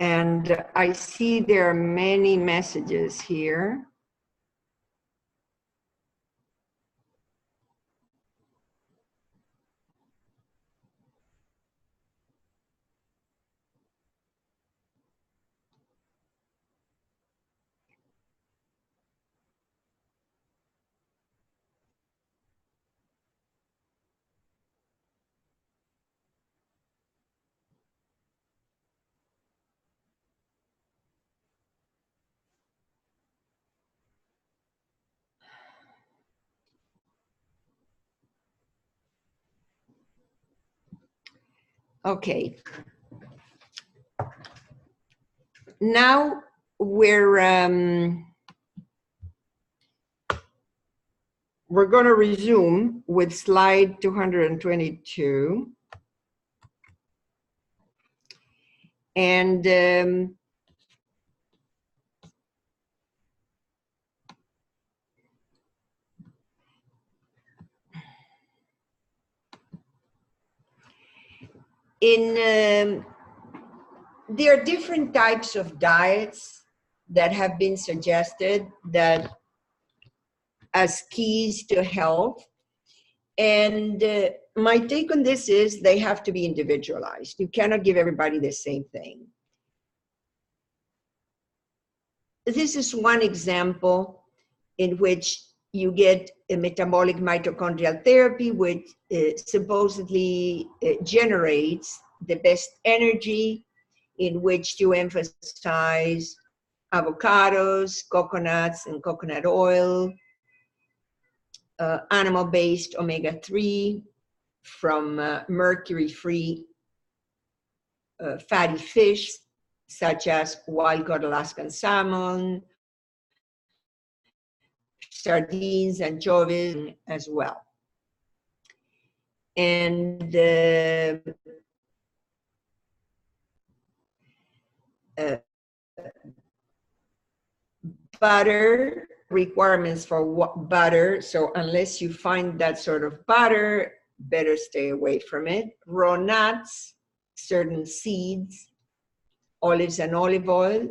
And I see there are many messages here. Okay. Now we're going to resume with slide 222. And there are different types of diets that have been suggested that as keys to health. And my take on this is they have to be individualized. You cannot give everybody the same thing. This is one example in which you get a metabolic mitochondrial therapy, which supposedly generates the best energy, in which you emphasize avocados, coconuts, and coconut oil, animal-based omega-3 from mercury-free fatty fish, such as wild-caught Alaskan salmon, sardines, anchovies as well. And butter, requirements for butter. So unless you find that sort of butter, better stay away from it. Raw nuts, certain seeds, olives and olive oil,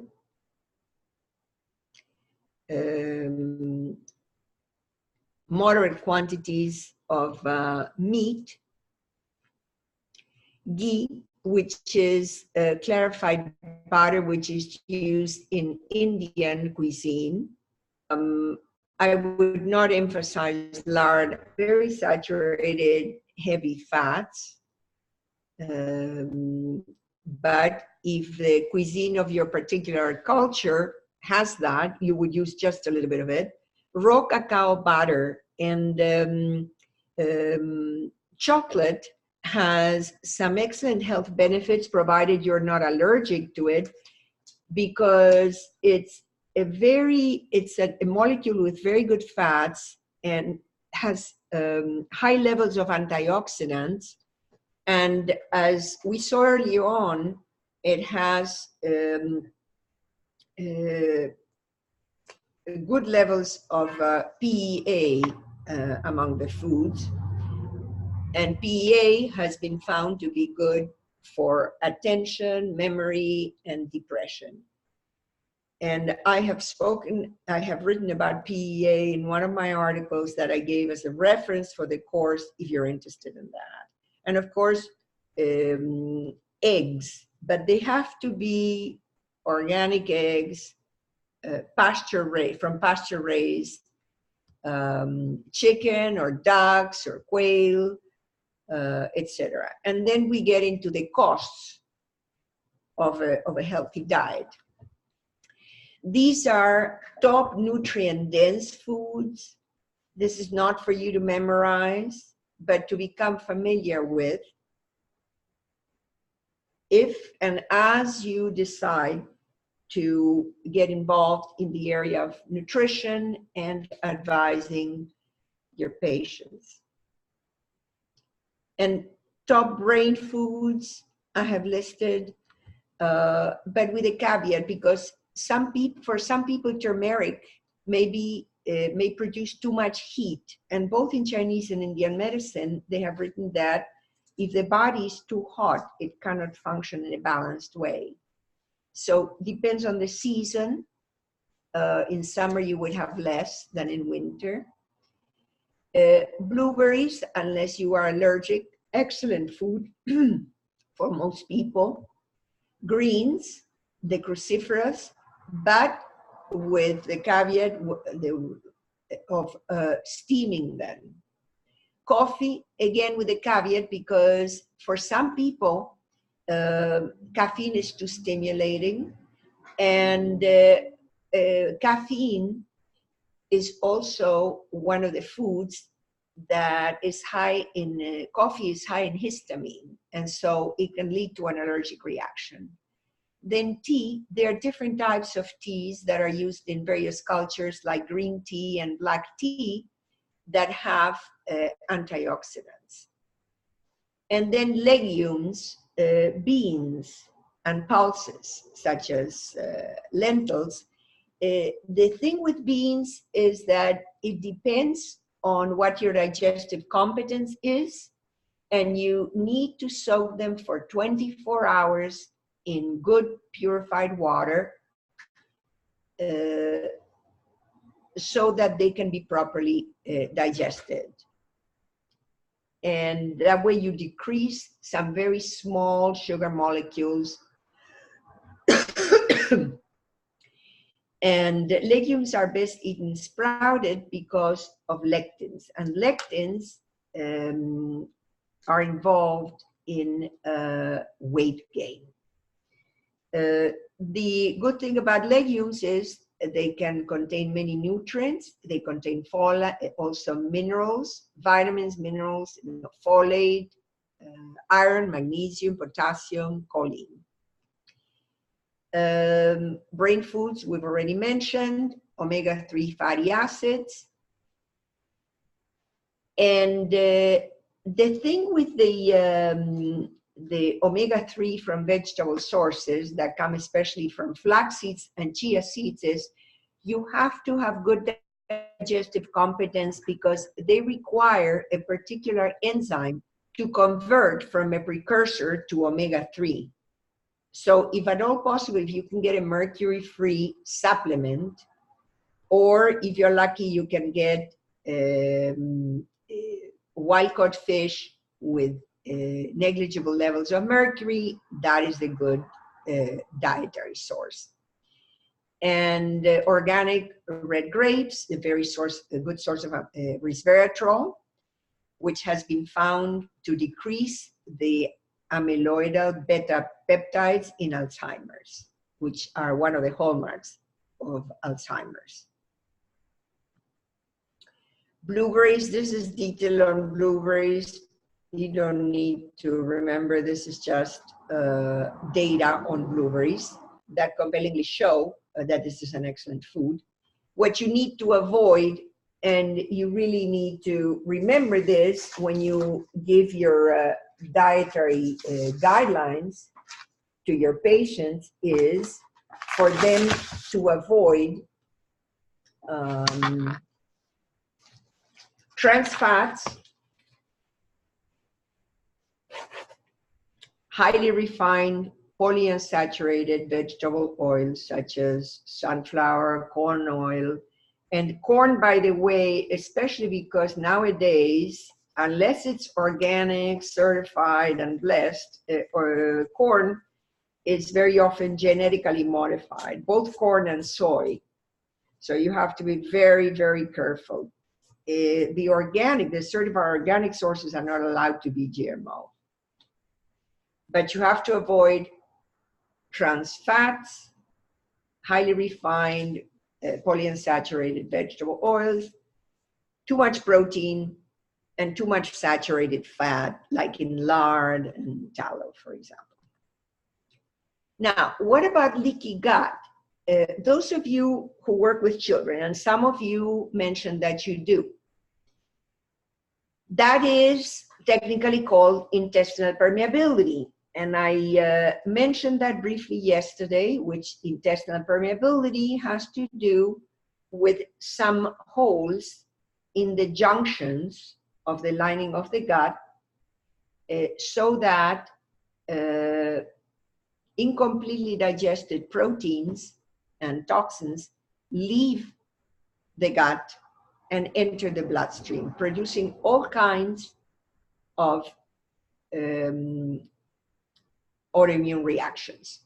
moderate quantities of meat, ghee, which is clarified butter, which is used in Indian cuisine. I would not emphasize lard, very saturated, heavy fats. But if the cuisine of your particular culture has that, you would use just a little bit of it. Raw cacao butter and chocolate has some excellent health benefits, provided you're not allergic to it, because it's a molecule with very good fats and has high levels of antioxidants. And as we saw earlier on, it has good levels of PEA among the foods. And PEA has been found to be good for attention, memory, and depression. And I have written about PEA in one of my articles that I gave as a reference for the course if you're interested in that. And of course, eggs, but they have to be organic eggs, from pasture-raised chicken or ducks or quail, etc. And then we get into the costs of a healthy diet. These are top nutrient-dense foods. This is not for you to memorize, but to become familiar with if and as you decide to get involved in the area of nutrition and advising your patients. And top brain foods I have listed, but with a caveat, because for some people, turmeric may produce too much heat. And both in Chinese and Indian medicine, they have written that if the body is too hot, it cannot function in a balanced way. So depends on the season. In summer, you would have less than in winter. Blueberries, unless you are allergic, excellent food for most people. Greens, the cruciferous, but with the caveat of steaming them. Coffee, again with a caveat, because for some people, caffeine is too stimulating, and caffeine is also one of the foods that is high in, coffee is high in histamine, and so it can lead to an allergic reaction. Then tea, there are different types of teas that are used in various cultures, like green tea and black tea, that have antioxidants. And then legumes, beans, and pulses, such as lentils. The thing with beans is that it depends on what your digestive competence is, and you need to soak them for 24 hours in good purified water so that they can be properly digested. And that way you decrease some very small sugar molecules. And legumes are best eaten sprouted because of lectins. And lectins are involved in weight gain. The good thing about legumes is they can contain many nutrients. They contain folate, also minerals, vitamins, minerals, folate, iron, magnesium, potassium, choline. Brain foods, we've already mentioned, omega-3 fatty acids. And the thing with the omega-3 from vegetable sources that come especially from flax seeds and chia seeds is you have to have good digestive competence, because they require a particular enzyme to convert from a precursor to omega-3. So if at all possible, if you can get a mercury-free supplement, or if you're lucky, you can get wild-caught fish with negligible levels of mercury, that is a good dietary source. And organic red grapes, a good source of resveratrol, which has been found to decrease the amyloidal beta peptides in Alzheimer's, which are one of the hallmarks of Alzheimer's. Blueberries, this is detail on blueberries. You don't need to remember, this is just data on blueberries that compellingly show that this is an excellent food. What you need to avoid, and you really need to remember this when you give your dietary guidelines to your patients, is for them to avoid trans fats, highly refined polyunsaturated vegetable oils such as sunflower, corn oil. And corn, by the way, especially because nowadays, unless it's organic, certified, and blessed, corn is very often genetically modified, both corn and soy. So you have to be very, very careful. The certified organic sources are not allowed to be GMO. But you have to avoid trans fats, highly refined polyunsaturated vegetable oils, too much protein, and too much saturated fat, like in lard and tallow, for example. Now, what about leaky gut? Those of you who work with children, and some of you mentioned that you do, that is technically called intestinal permeability. And I mentioned that briefly yesterday, which intestinal permeability has to do with some holes in the junctions of the lining of the gut, so that incompletely digested proteins and toxins leave the gut and enter the bloodstream, producing all kinds of autoimmune reactions.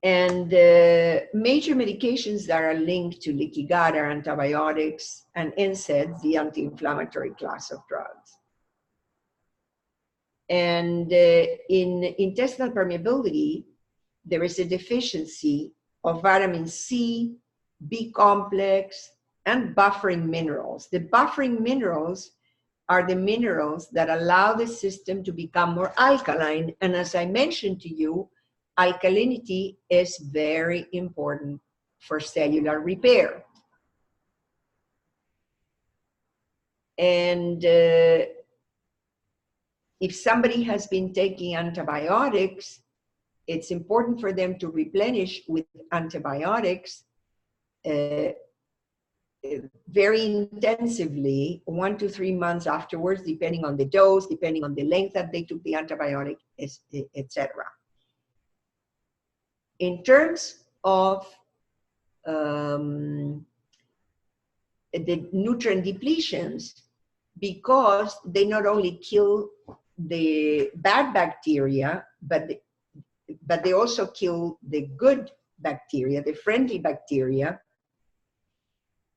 And major medications that are linked to leaky gut are antibiotics and NSAIDs, the anti-inflammatory class of drugs. And in intestinal permeability, there is a deficiency of vitamin C, B complex, and buffering minerals. The buffering minerals are the minerals that allow the system to become more alkaline. And as I mentioned to you, alkalinity is very important for cellular repair. And if somebody has been taking antibiotics, it's important for them to replenish with antibiotics very intensively, 1 to 3 months afterwards, depending on the dose, depending on the length that they took the antibiotic, etc. In terms of the nutrient depletions, because they not only kill the bad bacteria, but they also kill the good bacteria, the friendly bacteria.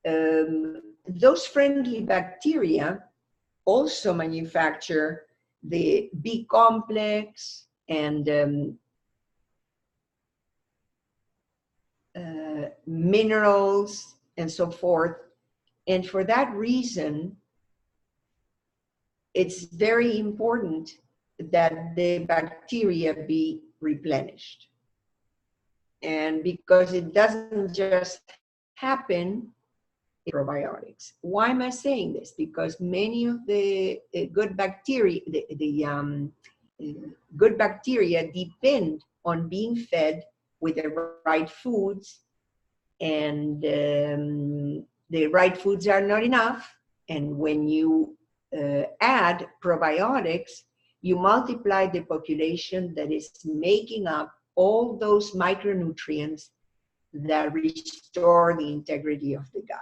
Those friendly bacteria also manufacture the B complex and minerals and so forth. And for that reason, it's very important that the bacteria be replenished. And because it doesn't just happen, probiotics. Why am I saying this? Because many of the good bacteria, good bacteria depend on being fed with the right foods, and the right foods are not enough. And when you add probiotics, you multiply the population that is making up all those micronutrients that restore the integrity of the gut.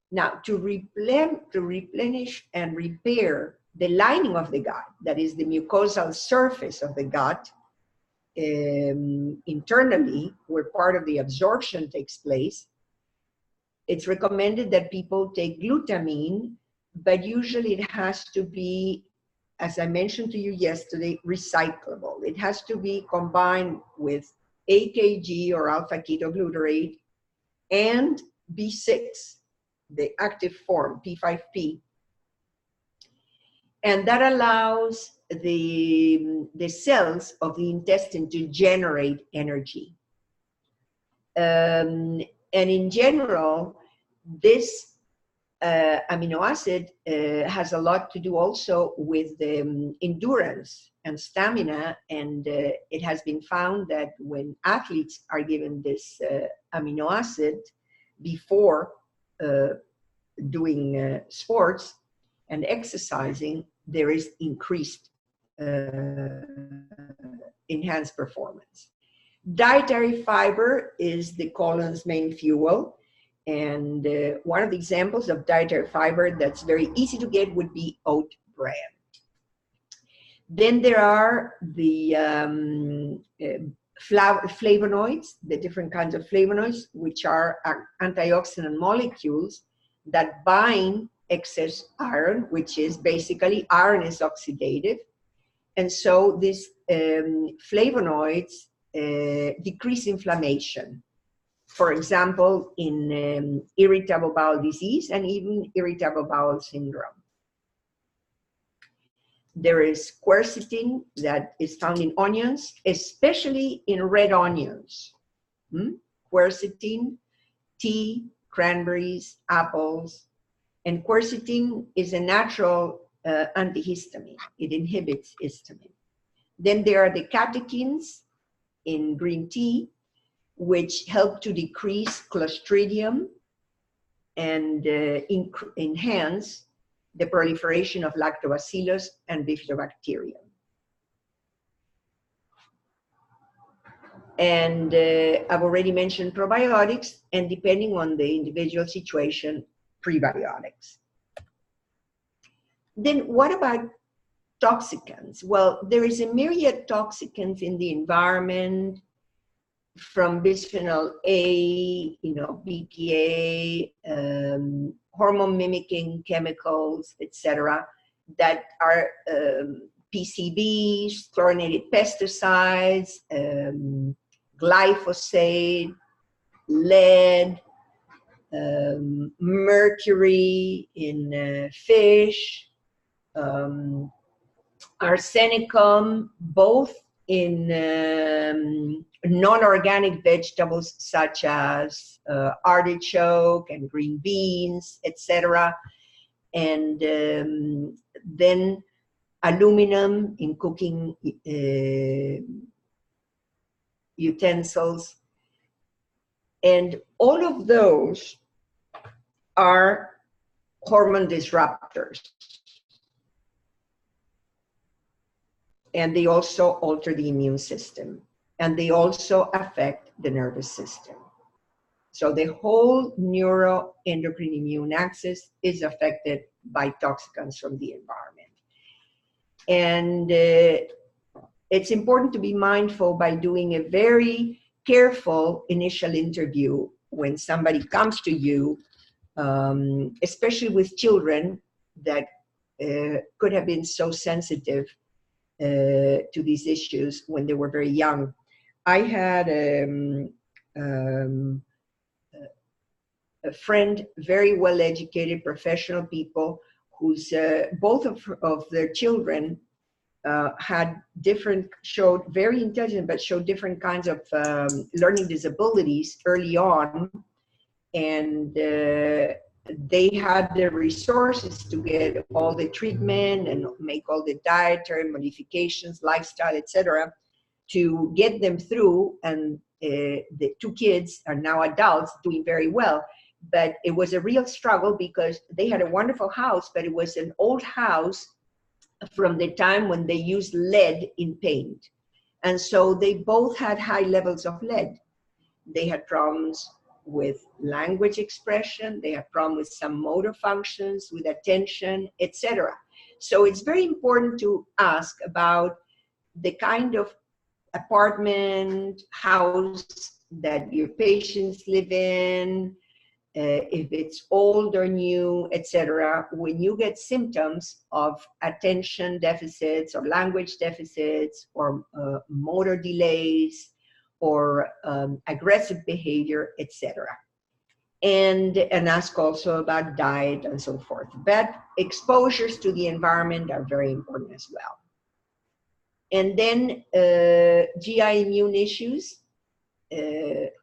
Now, to replenish and repair the lining of the gut, that is the mucosal surface of the gut, internally, where part of the absorption takes place, it's recommended that people take glutamine, but usually it has to be, as I mentioned to you yesterday, recyclable. It has to be combined with AKG or alpha-ketoglutarate and B6, the active form, P5P. And that allows the cells of the intestine to generate energy. And in general, this amino acid has a lot to do also with endurance and stamina. And it has been found that when athletes are given this amino acid before doing sports and exercising, there is increased enhanced performance. Dietary fiber is the colon's main fuel. And one of the examples of dietary fiber that's very easy to get would be oat bran. Then there are the flavonoids, the different kinds of flavonoids, which are antioxidant molecules that bind excess iron, which is basically iron is oxidative. And so these flavonoids decrease inflammation. For example, in irritable bowel disease and even irritable bowel syndrome. There is quercetin that is found in onions, especially in red onions. Quercetin, tea, cranberries, apples. And quercetin is a natural antihistamine. It inhibits histamine. Then there are the catechins in green tea, which help to decrease Clostridium and enhance the proliferation of Lactobacillus and Bifidobacterium. And I've already mentioned probiotics, and depending on the individual situation, prebiotics. Then what about toxicants? Well, there is a myriad toxicants in the environment, from bisphenol A, BPA, hormone mimicking chemicals, etc., that are PCBs, chlorinated pesticides, glyphosate, lead, mercury in fish, arsenicum, both in non-organic vegetables such as artichoke and green beans, etc. And then aluminum in cooking utensils. And all of those are hormone disruptors. And they also alter the immune system. And they also affect the nervous system. So the whole neuroendocrine immune axis is affected by toxicants from the environment. And it's important to be mindful by doing a very careful initial interview when somebody comes to you, especially with children that could have been so sensitive to these issues when they were very young. I had a friend, very well-educated professional people, whose both of their children showed very intelligent, but showed different kinds of learning disabilities early on, and they had the resources to get all the treatment and make all the dietary modifications, lifestyle, etc., to get them through. And the two kids are now adults doing very well. But it was a real struggle because they had a wonderful house, but it was an old house from the time when they used lead in paint. And so they both had high levels of lead. They had problems with language expression, they had problems with some motor functions, with attention, etc. So it's very important to ask about the kind of apartment, house that your patients live in, if it's old or new, etc. When you get symptoms of attention deficits or language deficits or motor delays or aggressive behavior, etc. And ask also about diet and so forth. But exposures to the environment are very important as well. And then GI immune issues,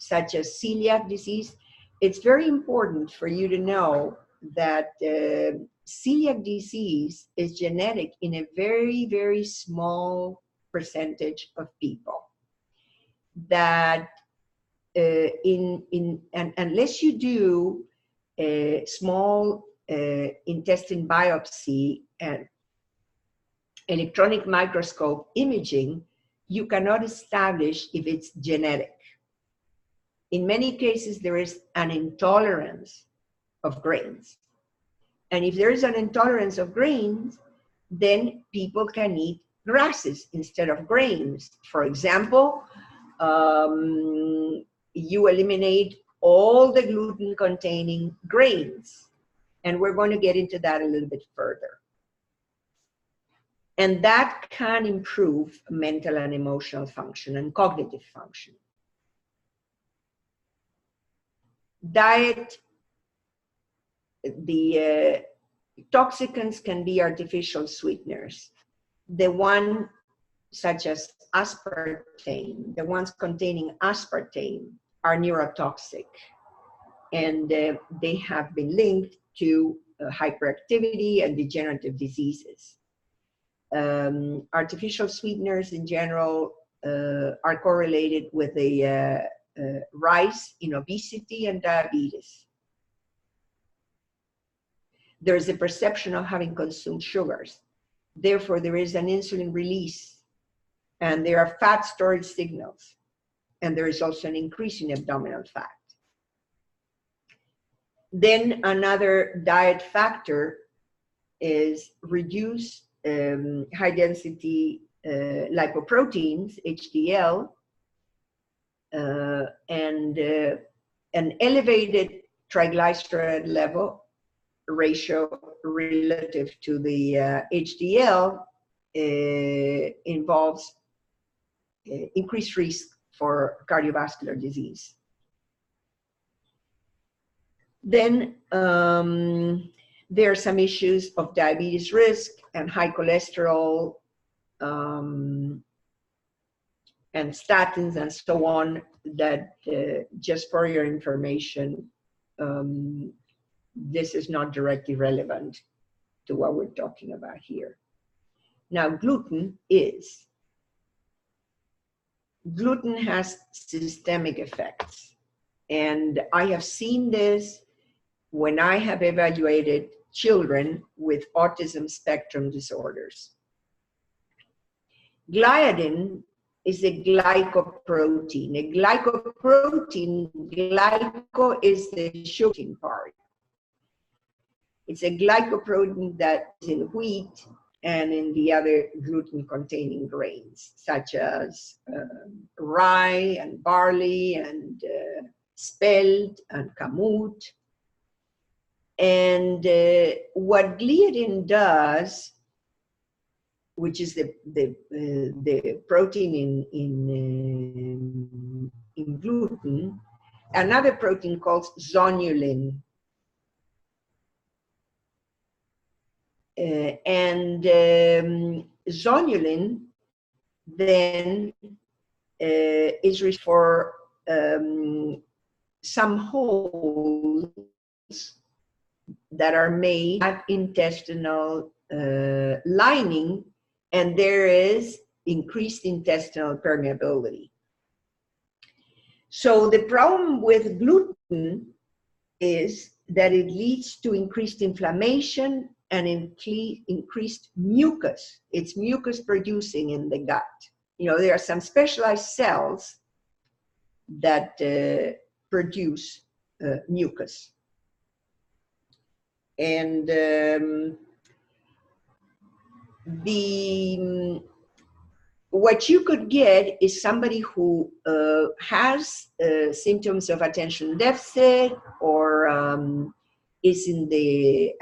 such as celiac disease. It's very important for you to know that celiac disease is genetic in a very, very small percentage of people. That unless you do a small intestine biopsy and electronic microscope imaging, you cannot establish if it's genetic. In many cases, there is an intolerance of grains. And if there is an intolerance of grains, then people can eat grasses instead of grains. For example, you eliminate all the gluten-containing grains. And we're going to get into that a little bit further. And that can improve mental and emotional function and cognitive function. Diet, the toxicants can be artificial sweeteners. The one such as aspartame, the ones containing aspartame are neurotoxic, and they have been linked to hyperactivity and degenerative diseases. Artificial sweeteners in general are correlated with a rise in obesity and diabetes. There is a perception of having consumed sugars. Therefore, there is an insulin release, and there are fat storage signals. and there is also an increase in abdominal fat. Then another diet factor is reduced high-density lipoproteins, HDL, and an elevated triglyceride level ratio relative to the HDL involves increased risk for cardiovascular disease. Then there are some issues of diabetes risk and high cholesterol and statins and so on that just for your information, this is not directly relevant to what we're talking about here. Now, gluten has systemic effects. And I have seen this when I have evaluated children with autism spectrum disorders. Gliadin is a glycoprotein. A glycoprotein, glyco is the sugar part. It's a glycoprotein that is in wheat and in the other gluten-containing grains, such as rye and barley and spelt and kamut. And what gliadin does, which is the protein in gluten, another protein called zonulin. Zonulin then is used for some holes that are made at intestinal lining, and there is increased intestinal permeability. So the problem with gluten is that it leads to increased inflammation and increased mucus. It's mucus producing in the gut. You know, there are some specialized cells that produce mucus. And what you could get is somebody who has symptoms of attention deficit or is in the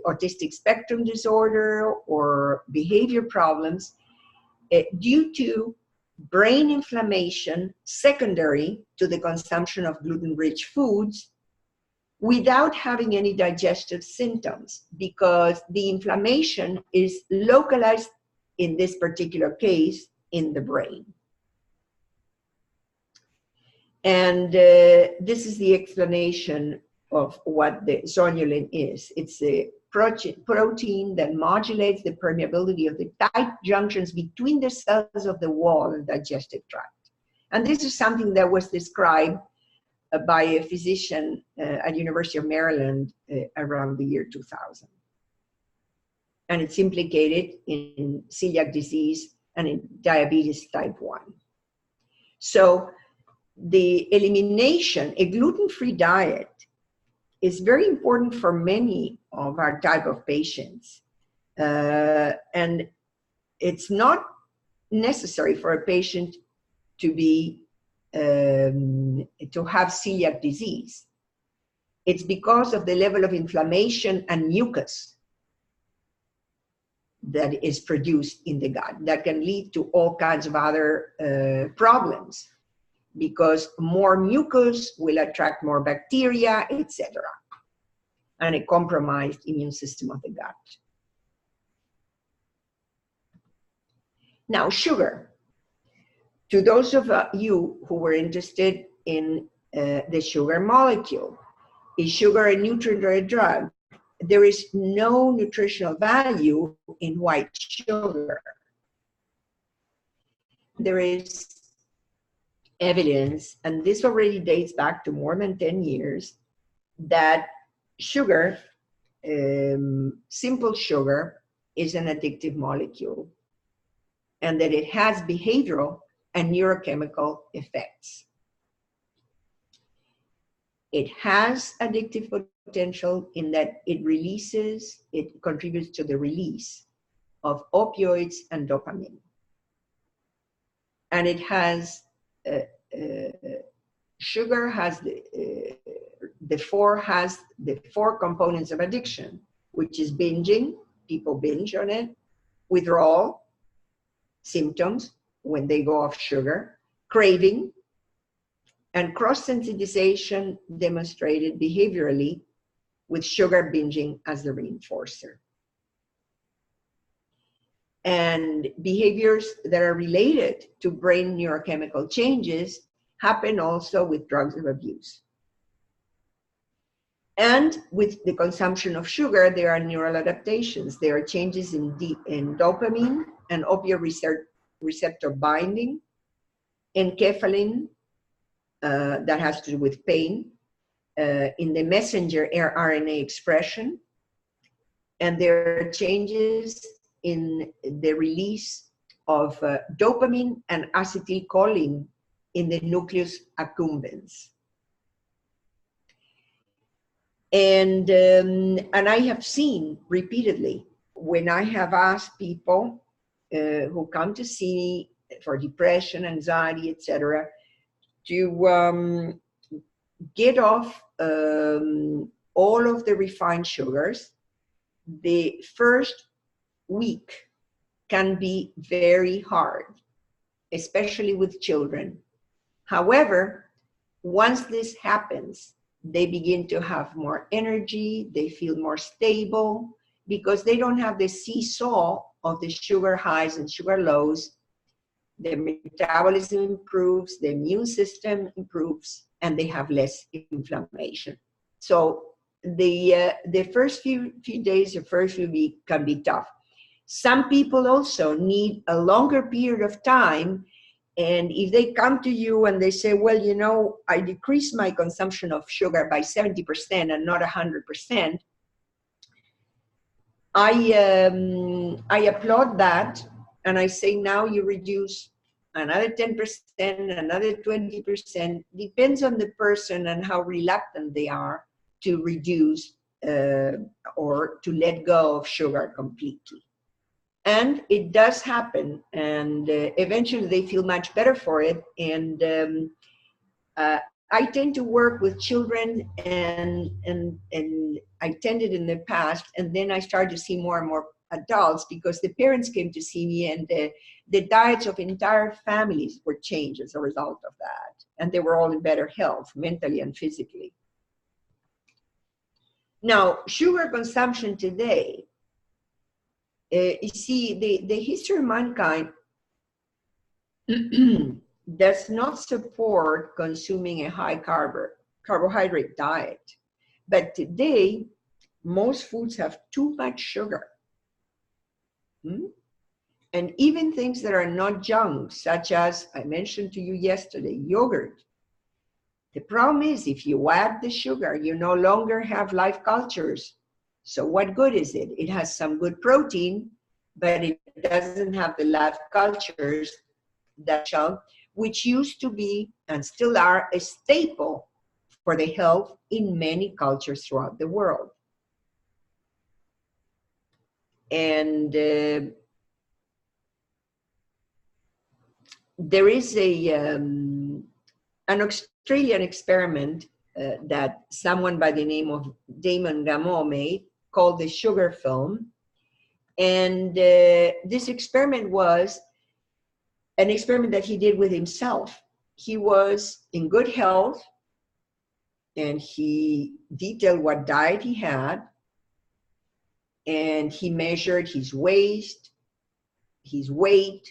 autistic spectrum disorder or behavior problems due to brain inflammation secondary to the consumption of gluten-rich foods without having any digestive symptoms, because the inflammation is localized in this particular case in the brain. And this is the explanation of what the zonulin is. It's a protein that modulates the permeability of the tight junctions between the cells of the wall and digestive tract. And this is something that was described by a physician at University of Maryland around the year 2000. And it's implicated in celiac disease and in diabetes type 1. So the elimination, a gluten-free diet, is very important for many of our type of patients. And it's not necessary for a patient to be to have celiac disease. It's because of the level of inflammation and mucus that is produced in the gut that can lead to all kinds of other problems, because more mucus will attract more bacteria, etc., and a compromised immune system of the gut. Now, sugar. To those of you who were interested in the sugar molecule, is sugar a nutrient or a drug? There is no nutritional value in white sugar. There is evidence, and this already dates back to more than 10 years, that sugar, simple sugar, is an addictive molecule, and that it has behavioral and neurochemical effects. It has addictive potential in that it contributes to the release of opioids and dopamine. And it has, sugar has the four components of addiction, which is binging, people binge on it, withdrawal, symptoms when they go off sugar, craving, and cross-sensitization demonstrated behaviorally with sugar binging as the reinforcer. And behaviors that are related to brain neurochemical changes happen also with drugs of abuse. And with the consumption of sugar, there are neural adaptations. There are changes in dopamine and opioid receptor binding, enkephalin, that has to do with pain, in the messenger RNA expression, and there are changes in the release of dopamine and acetylcholine in the nucleus accumbens. And I have seen repeatedly when I have asked people who come to see me for depression, anxiety, etc., to get off all of the refined sugars, the first week can be very hard, especially with children. However, once this happens, they begin to have more energy, they feel more stable, because they don't have the seesaw of the sugar highs and sugar lows. Their metabolism improves, the immune system improves, and they have less inflammation. So the first few days, the first few weeks can be tough. Some people also need a longer period of time, and if they come to you and they say, well, you know, I decreased my consumption of sugar by 70% and not 100%, I applaud that, and I say now you reduce another 10%, another 20%, depends on the person and how reluctant they are to reduce or to let go of sugar completely. And it does happen, and eventually they feel much better for it. And I tend to work with children, and I tended in the past, and then I started to see more and more adults because the parents came to see me, and the diets of entire families were changed as a result of that. And they were all in better health, mentally and physically. Now, sugar consumption today, you see, the history of mankind does not support consuming a high carbohydrate diet. But today, most foods have too much sugar. And even things that are not junk, such as I mentioned to you yesterday, yogurt. The problem is if you add the sugar, you no longer have live cultures. So what good is it? It has some good protein, but it doesn't have the live cultures that which used to be and still are a staple for the health in many cultures throughout the world. And there is an Australian experiment that someone by the name of Damon Gameau made called the sugar film. And this experiment was an experiment that he did with himself. He was in good health, and he detailed what diet he had, and he measured his waist, his weight,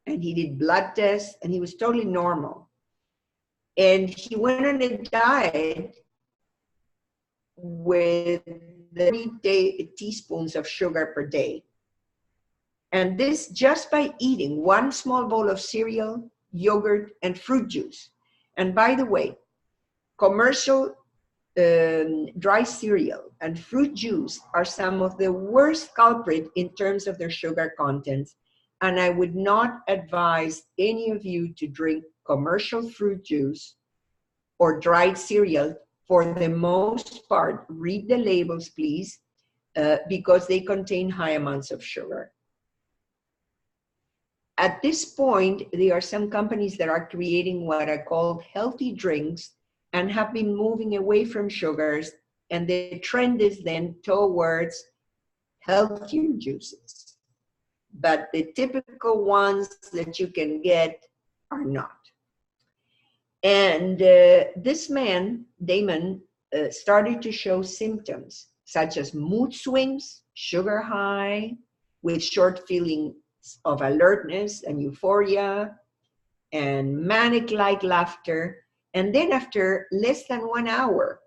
and he did blood tests, and he was totally normal. And he went on a diet with 30 teaspoons of sugar per day. And this just by eating one small bowl of cereal, yogurt, and fruit juice. And by the way, commercial dry cereal and fruit juice are some of the worst culprit in terms of their sugar contents, and I would not advise any of you to drink commercial fruit juice or dried cereal. For the most part, read the labels, please, because they contain high amounts of sugar. At this point, there are some companies that are creating what are called healthy drinks and have been moving away from sugars, and the trend is then towards healthier juices. But the typical ones that you can get are not. And this man, Damon, started to show symptoms such as mood swings, sugar high, with short feelings of alertness and euphoria, and manic-like laughter. And then after less than 1 hour,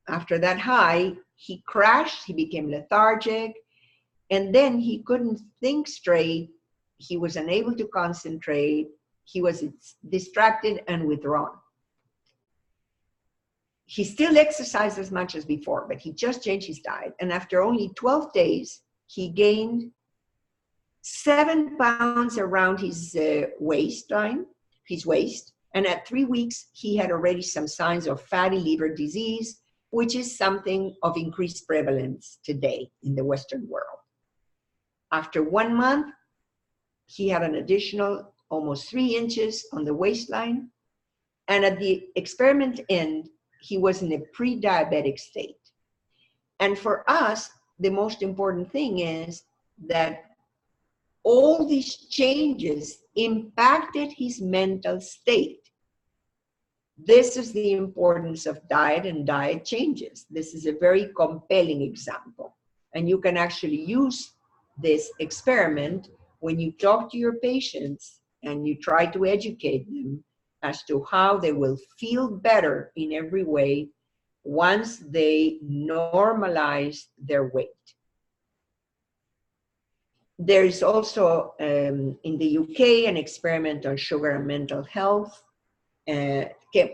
after that high, he crashed, he became lethargic, and then he couldn't think straight, he was unable to concentrate, he was distracted and withdrawn. He still exercised as much as before, but he just changed his diet. And after only 12 days, he gained 7 pounds around his waistline, his waist. And at 3 weeks, he had already some signs of fatty liver disease, which is something of increased prevalence today in the Western world. After 1 month, he had an additional almost 3 inches on the waistline. And at the experiment end, he was in a pre-diabetic state. And for us, the most important thing is that all these changes impacted his mental state. This is the importance of diet and diet changes. This is a very compelling example. And you can actually use this experiment when you talk to your patients and you try to educate them as to how they will feel better in every way once they normalize their weight. There is also in the UK an experiment on sugar and mental health,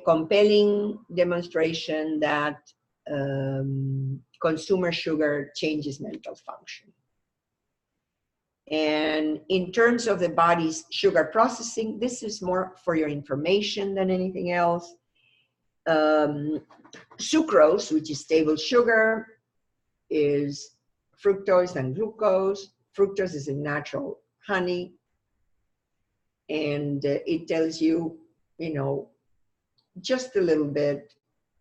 compelling demonstration that consumer sugar changes mental function. And in terms of the body's sugar processing, this is more for your information than anything else. Sucrose, which is table sugar, is fructose and glucose. Fructose is a natural honey, and it tells you, you know, just a little bit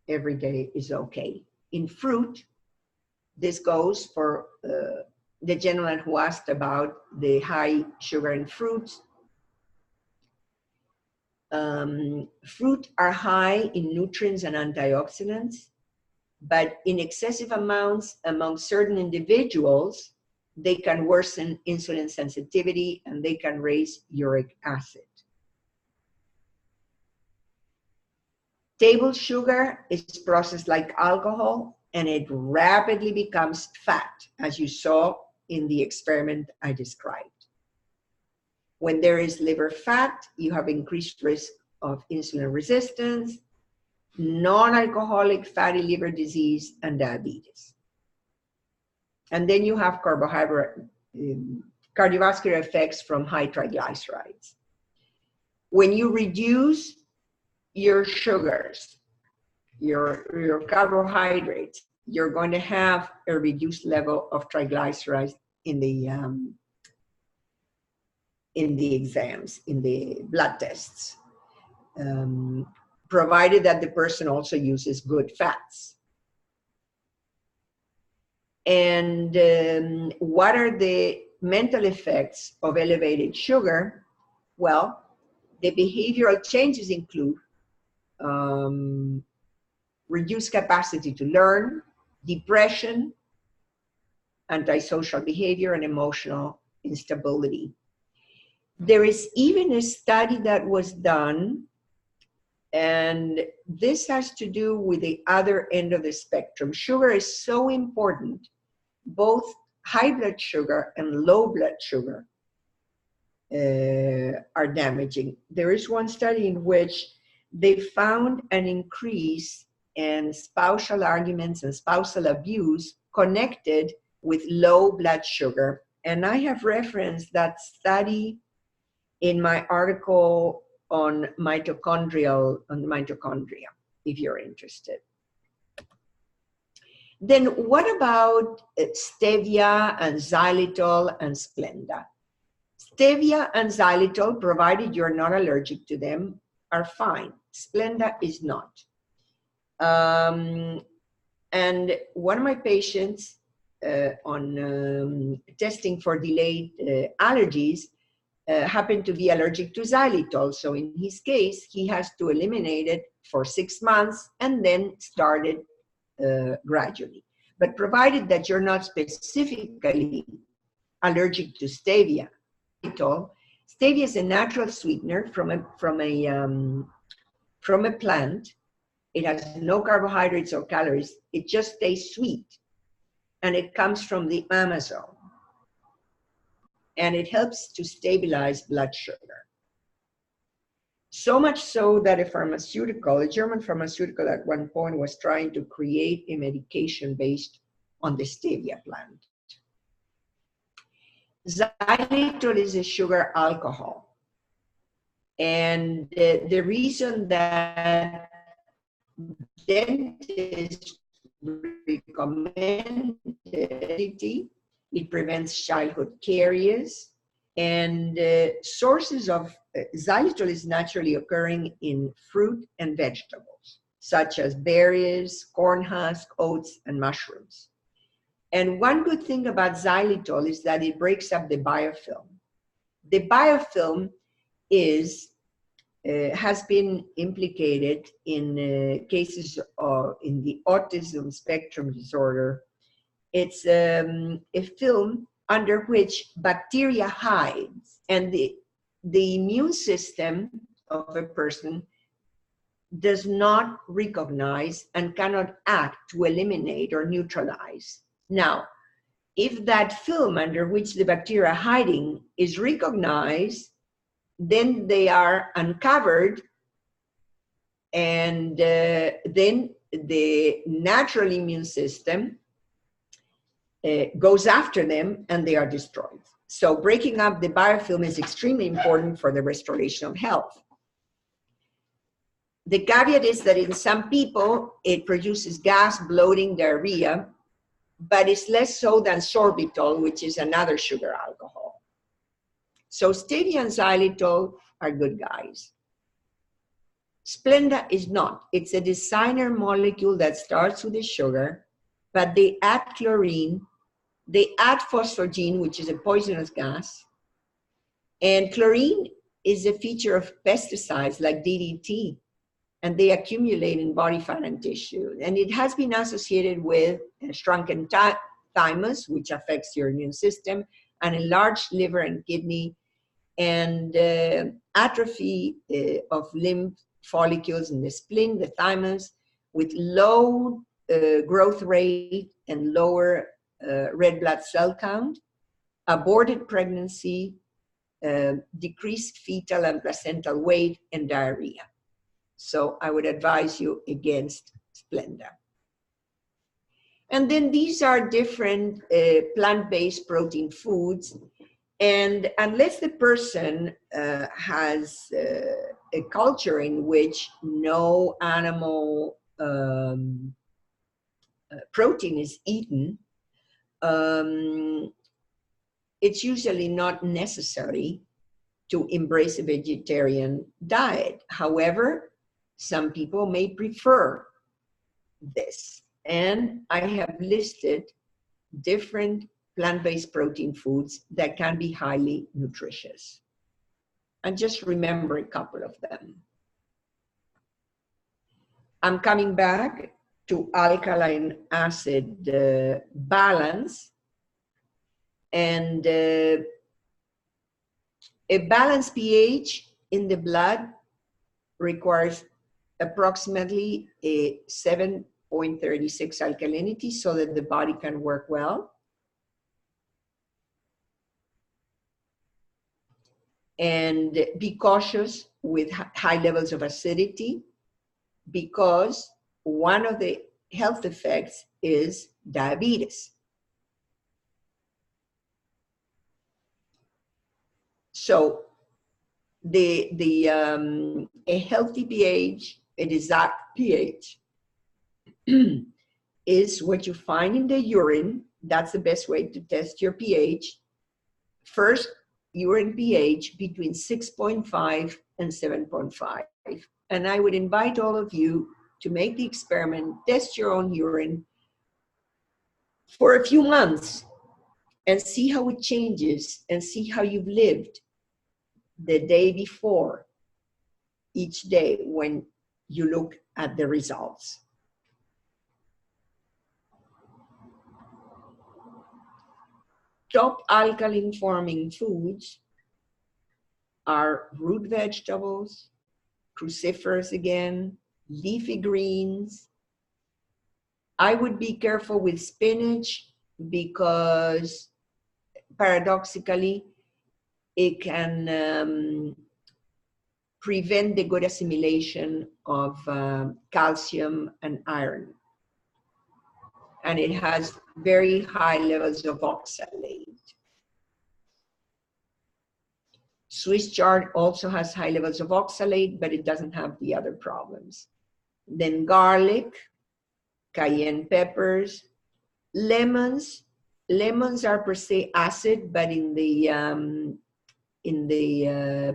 every day is okay. In fruit, this goes for the gentleman who asked about the high sugar in fruits. Fruit are high in nutrients and antioxidants, but in excessive amounts among certain individuals, they can worsen insulin sensitivity and they can raise uric acid. Table sugar is processed like alcohol and it rapidly becomes fat, as you saw in the experiment I described. When there is liver fat, you have increased risk of insulin resistance, non-alcoholic fatty liver disease, and diabetes. And then you have cardiovascular effects from high triglycerides. When you reduce your sugars, your carbohydrates, you're going to have a reduced level of triglycerides in the exams, in the blood tests, provided that the person also uses good fats. And what are the mental effects of elevated sugar? Well, the behavioral changes include reduced capacity to learn, depression, antisocial behavior, and emotional instability. There is even a study that was done, and this has to do with the other end of the spectrum. Sugar is so important. Both high blood sugar and low blood sugar are damaging. There is one study in which they found an increase in spousal arguments and spousal abuse connected with low blood sugar And I have referenced that study in my article on mitochondria, if you're interested. Then what about stevia and xylitol and Splenda? Stevia and xylitol, provided you're not allergic to them, are fine. Splenda is not. And one of my patients on testing for delayed allergies happened to be allergic to xylitol. So in his case, he has to eliminate it for 6 months and then start it gradually. But provided that you're not specifically allergic to stevia, stevia is a natural sweetener from a plant. It has no carbohydrates or calories. It just tastes sweet. And it comes from the Amazon. And it helps to stabilize blood sugar. So much so that a German pharmaceutical at one point was trying to create a medication based on the stevia plant. Xylitol is a sugar alcohol. And the reason that dentists recommend it prevents childhood caries, and sources of xylitol is naturally occurring in fruit and vegetables, such as berries, corn husk, oats, and mushrooms. And one good thing about xylitol is that it breaks up the biofilm. The biofilm has been implicated in cases in the autism spectrum disorder. It's a film under which bacteria hides, and the immune system of a person does not recognize and cannot act to eliminate or neutralize. Now, if that film under which the bacteria are hiding is recognized, then they are uncovered, and then the natural immune system goes after them and they are destroyed. So breaking up the biofilm is extremely important for the restoration of health. The caveat is that in some people, it produces gas, bloating, diarrhea, but it's less so than sorbitol, which is another sugar alcohol. So stevia and xylitol are good guys. Splenda is not. It's a designer molecule that starts with a sugar, but they add chlorine, they add phosphogene, which is a poisonous gas, and chlorine is a feature of pesticides like DDT, and they accumulate in body fat and tissue. And it has been associated with shrunken thymus, which affects your immune system, and enlarged liver and kidney, and atrophy of lymph follicles in the spleen, the thymus, with low growth rate and lower red blood cell count, aborted pregnancy, decreased fetal and placental weight, and diarrhea. So I would advise you against Splenda. And then these are different plant-based protein foods. And unless the person has a culture in which no animal protein is eaten, it's usually not necessary to embrace a vegetarian diet. However, some people may prefer this. And I have listed different plant-based protein foods that can be highly nutritious. And just remember a couple of them. I'm coming back to alkaline acid balance. And a balanced pH in the blood requires approximately a 7.36 alkalinity so that the body can work well. And be cautious with high levels of acidity, because one of the health effects is diabetes. So a healthy pH, a desired pH, is what you find in the urine. That's the best way to test your pH. First, urine pH between 6.5 and 7.5. And I would invite all of you to make the experiment, test your own urine for a few months and see how it changes and see how you've lived the day before each day when you look at the results. Top alkaline forming foods are root vegetables, cruciferous again, leafy greens. I would be careful with spinach because paradoxically, it can prevent the good assimilation of calcium and iron. And it has very high levels of oxalate. Swiss chard also has high levels of oxalate, but it doesn't have the other problems. Then garlic, cayenne peppers, lemons. Lemons are per se acid, but in the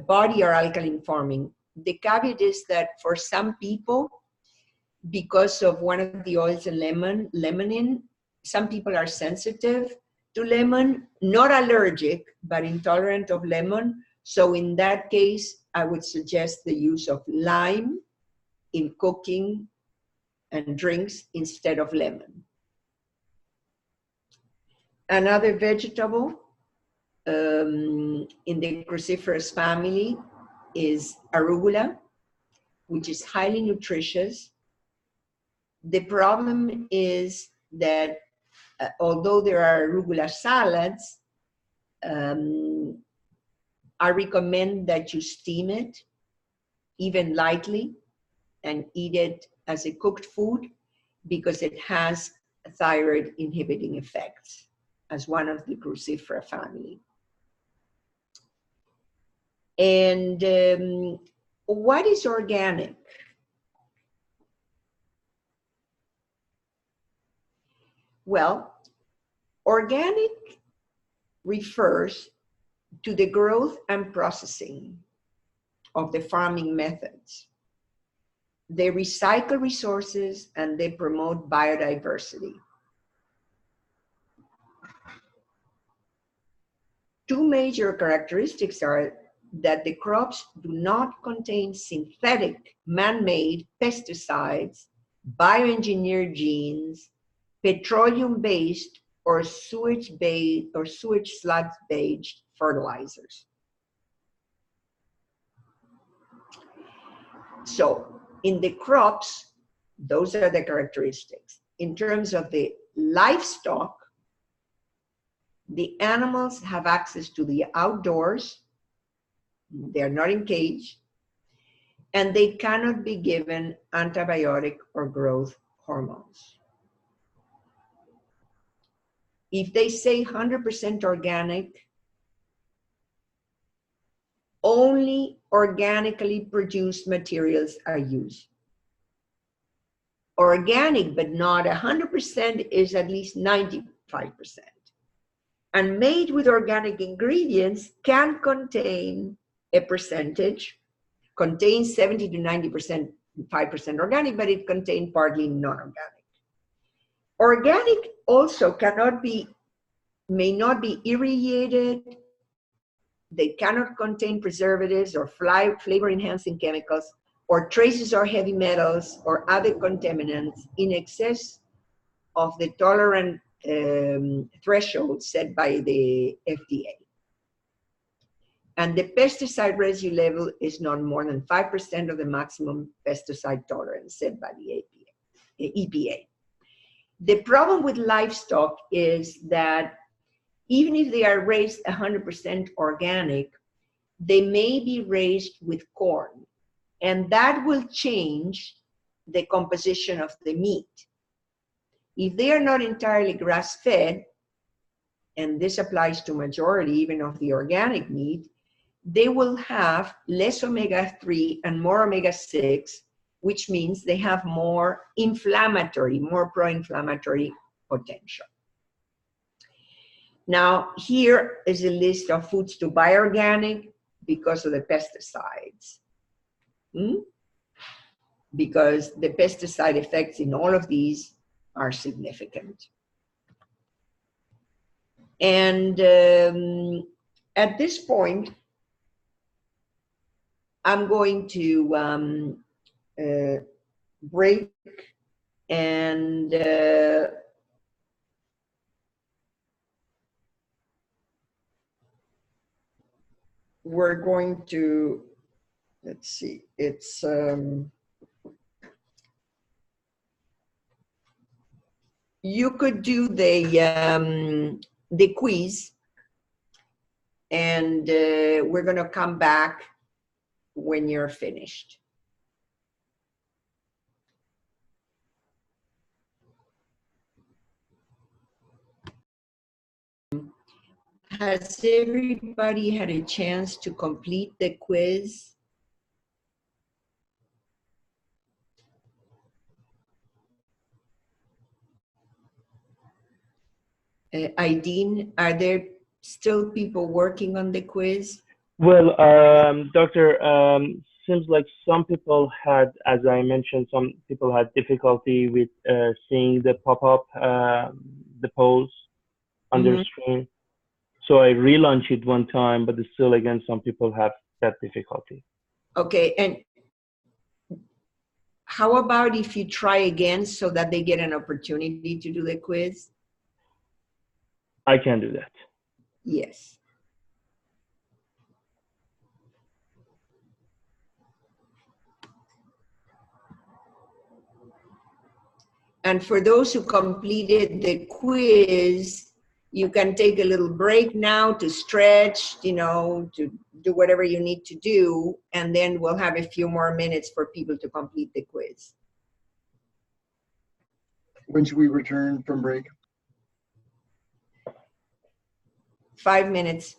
body are alkaline forming. The caveat is that for some people, because of one of the oils in limonene, some people are sensitive to lemon, not allergic, but intolerant of lemon. So in that case, I would suggest the use of lime in cooking and drinks instead of lemon. Another vegetable in the cruciferous family is arugula, which is highly nutritious. The problem is that although there are arugula salads, I recommend that you steam it, even lightly, and eat it as a cooked food because it has thyroid inhibiting effects as one of the crucifera family. And what is organic? Well, organic refers to the growth and processing of the farming methods. They recycle resources and they promote biodiversity. Two major characteristics are that the crops do not contain synthetic, man-made pesticides, bioengineered genes, petroleum-based or sewage-based or sewage sludge-based fertilizers. So in the crops, those are the characteristics. In terms of the livestock, the animals have access to the outdoors. They're not in cage, and they cannot be given antibiotic or growth hormones. If they say 100% organic, only organically produced materials are used. Organic, but not 100%, is at least 95%. And made with organic ingredients can contain a percentage, contains 70 to 90%, 5% organic, but it contains partly non-organic. Organic also may not be irrigated. They cannot contain preservatives or flavor enhancing chemicals or traces of heavy metals or other contaminants in excess of the tolerant threshold set by the FDA. And the pesticide residue level is not more than 5% of the maximum pesticide tolerance set by the EPA. The problem with livestock is that even if they are raised 100% organic, they may be raised with corn, and that will change the composition of the meat. If they are not entirely grass-fed, and this applies to majority even of the organic meat, they will have less omega-3 and more omega-6, which means they have more inflammatory, more pro-inflammatory potential. Now, here is a list of foods to buy organic because of the pesticides. Because the pesticide effects in all of these are significant. And at this point, I'm going to break, and we're going to, let's see, it's you could do the quiz, and we're going to come back when you're finished. Has everybody had a chance to complete the quiz? Aideen, are there still people working on the quiz? Well, Doctor, seems like some people had, as I mentioned, some people had difficulty with seeing the pop-up, the pose on their screen. So I relaunched it one time, but still, again, some people have that difficulty. Okay, and how about if you try again so that they get an opportunity to do the quiz? I can do that. Yes. And for those who completed the quiz, you can take a little break now to stretch, you know, to do whatever you need to do, and then we'll have a few more minutes for people to complete the quiz. When should we return from break? 5 minutes.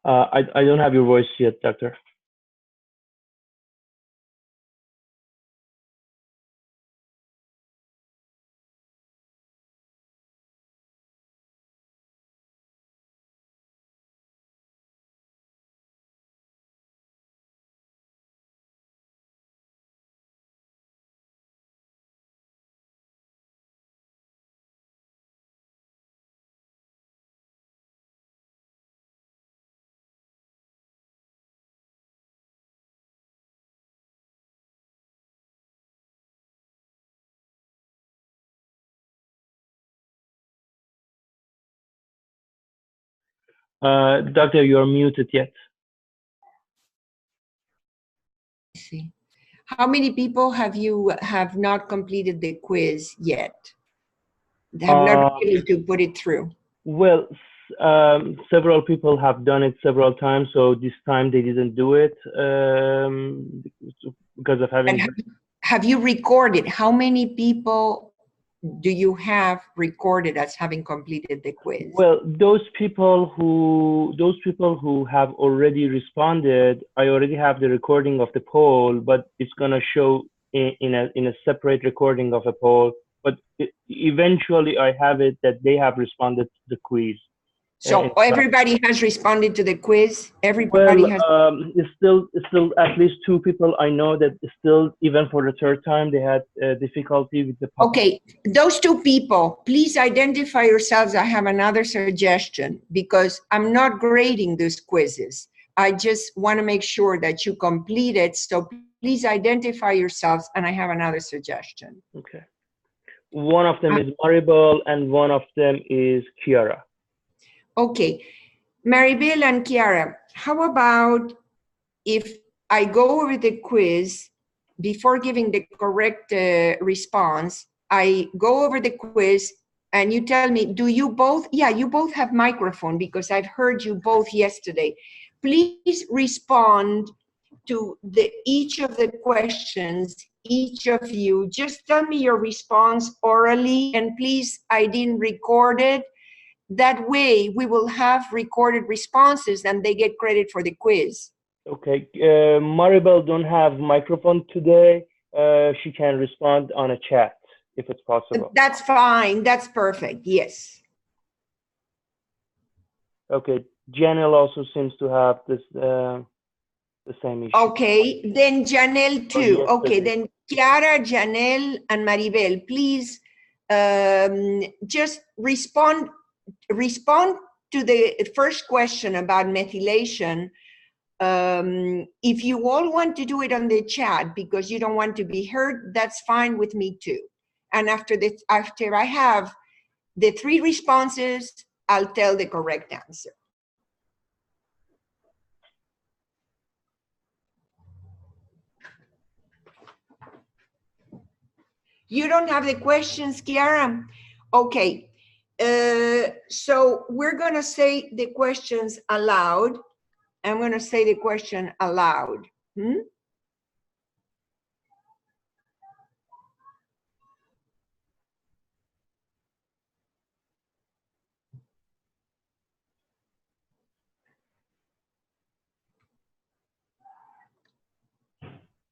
I don't have your voice yet, doctor. Doctor, you're muted yet. See. How many people have not completed the quiz yet? Have not been able to put it through? Well, several people have done it several times, so this time they didn't do it because of having. And have you recorded? How many people do you have recorded as having completed the quiz? Well, those people who have already responded, I already have the recording of the poll, but it's gonna show in a separate recording of a poll. But eventually, I have it that they have responded to the quiz. So everybody has responded to the quiz? Everybody has? It's still at least 2 people I know that still, even for the 3rd time, they had difficulty with the pop-up. Okay, those 2 people, please identify yourselves. I have another suggestion because I'm not grading these quizzes. I just want to make sure that you complete it. So please identify yourselves, and I have another suggestion. Okay. One of them is Maribel, and one of them is Kiara. Okay, Maribel and Kiara, how about if I go over the quiz before giving the correct response, I go over the quiz and you tell me, do you both, yeah, you both have microphone because I've heard you both yesterday. Please respond to each of the questions, each of you. Just tell me your response orally, and please, I didn't record it. That way we will have recorded responses and they get credit for the quiz. Okay, Maribel don't have microphone today. She can respond on a chat if it's possible. That's fine, that's perfect, yes. Okay, Janelle also seems to have this the same issue. Okay, then Janelle too. Okay, then Kiara, Janelle, and Maribel, please just respond to the first question about methylation. If you all want to do it on the chat because you don't want to be heard, that's fine with me too. And after I have the 3 responses, I'll tell the correct answer. You don't have the questions, Kiara? Okay, so we're gonna say the questions aloud. I'm gonna say the question aloud.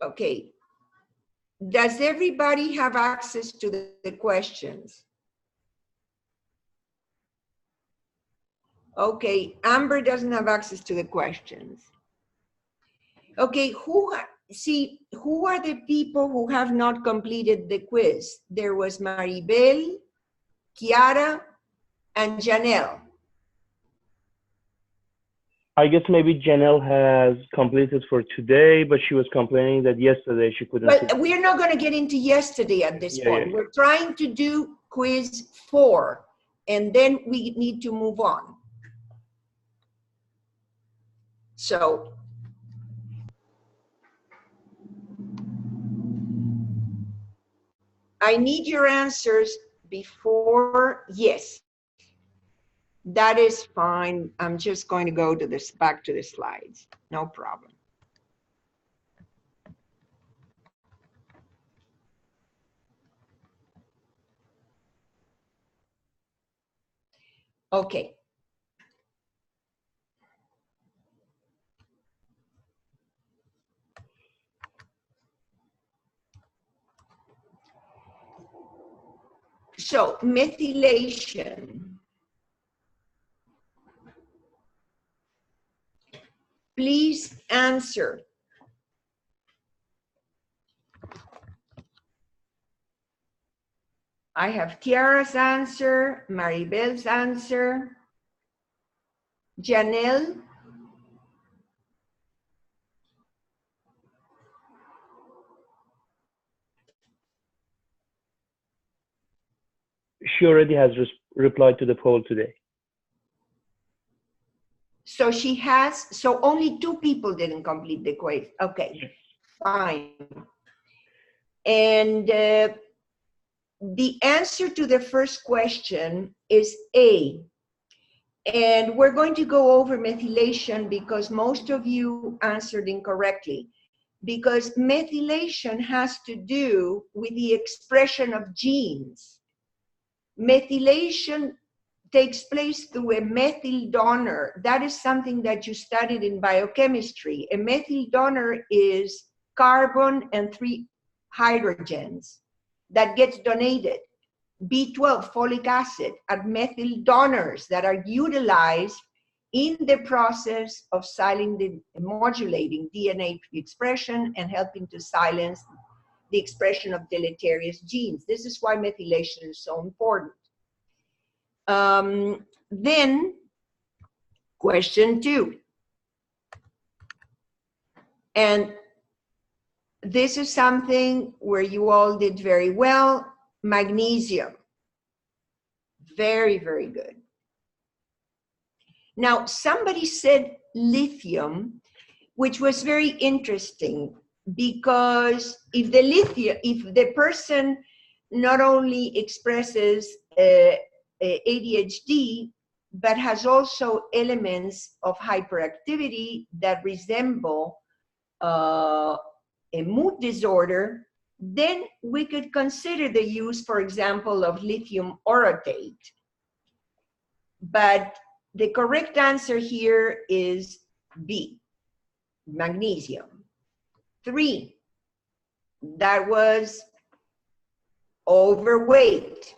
Okay, does everybody have access to the questions? Okay, Amber doesn't have access to the questions. Okay, who are the people who have not completed the quiz? There was Maribel, Kiara, and Janelle. I guess maybe Janelle has completed for today, but she was complaining that yesterday she couldn't. Well, we're not going to get into yesterday at this point. We're trying to do quiz 4, and then we need to move on. So, I need your answers before, yes. That is fine. I'm just going to go to this, back to the slides. No problem. Okay. So methylation. Please answer. I have Tiara's answer, Maribel's answer, Janelle. She already has replied to the poll today. So she has, so only 2 people didn't complete the quiz. Okay, fine. And the answer to the first question is A. And we're going to go over methylation because most of you answered incorrectly. Because methylation has to do with the expression of genes. Methylation takes place through a methyl donor. That is something that you studied in biochemistry. A methyl donor is carbon and 3 hydrogens that gets donated. B12, folic acid, are methyl donors that are utilized in the process of modulating DNA expression and helping to silence the expression of deleterious genes. This is why methylation is so important. Then, question 2. And this is something where you all did very well. Magnesium. Very, very good. Now, somebody said lithium, which was very interesting because if the person not only expresses ADHD, but has also elements of hyperactivity that resemble a mood disorder, then we could consider the use, for example, of lithium orotate. But the correct answer here is B, magnesium. 3, that was overweight.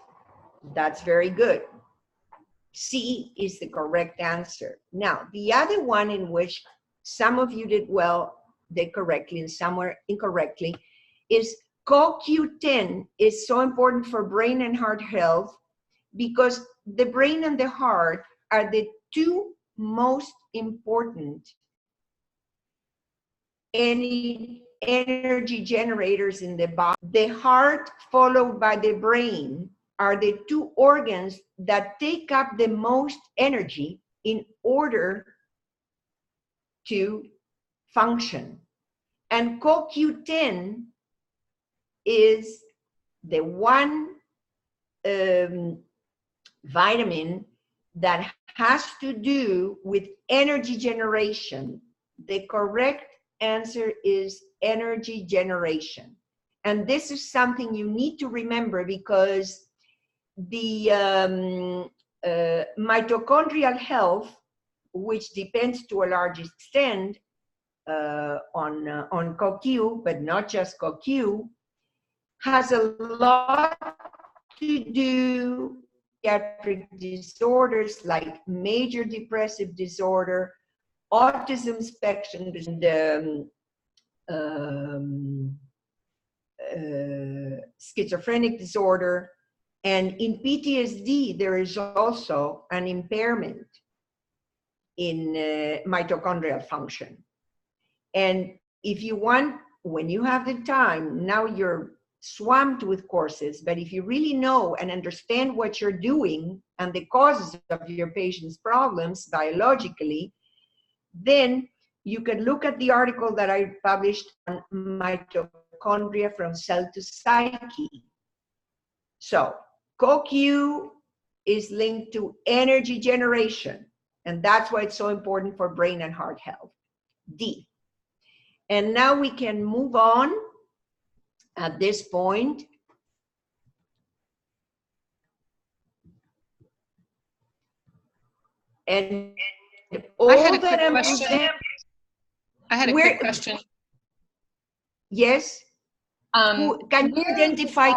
That's very good. C is the correct answer. Now, the other one in which some of you did well, did correctly, and some were incorrectly, is CoQ10 is so important for brain and heart health because the brain and the heart are the 2 most important energy generators in the body. The heart followed by the brain are the 2 organs that take up the most energy in order to function. And CoQ10 is the one vitamin that has to do with energy generation. The correct answer is energy generation. And this is something you need to remember because the mitochondrial health, which depends to a large extent on CoQ, but not just CoQ, has a lot to do with psychiatric disorders like major depressive disorder, autism spectrum, schizophrenic disorder, and in PTSD there is also an impairment in mitochondrial function. And if you want, when you have the time, now you're swamped with courses, but if you really know and understand what you're doing and the causes of your patient's problems biologically, then you can look at the article that I published on mitochondria from cell to psyche. So CoQ is linked to energy generation, and that's why it's so important for brain and heart health. D. And now we can move on at this point. And all I had a that quick I'm question. presenting. I had a quick question. Yes. Can you identify,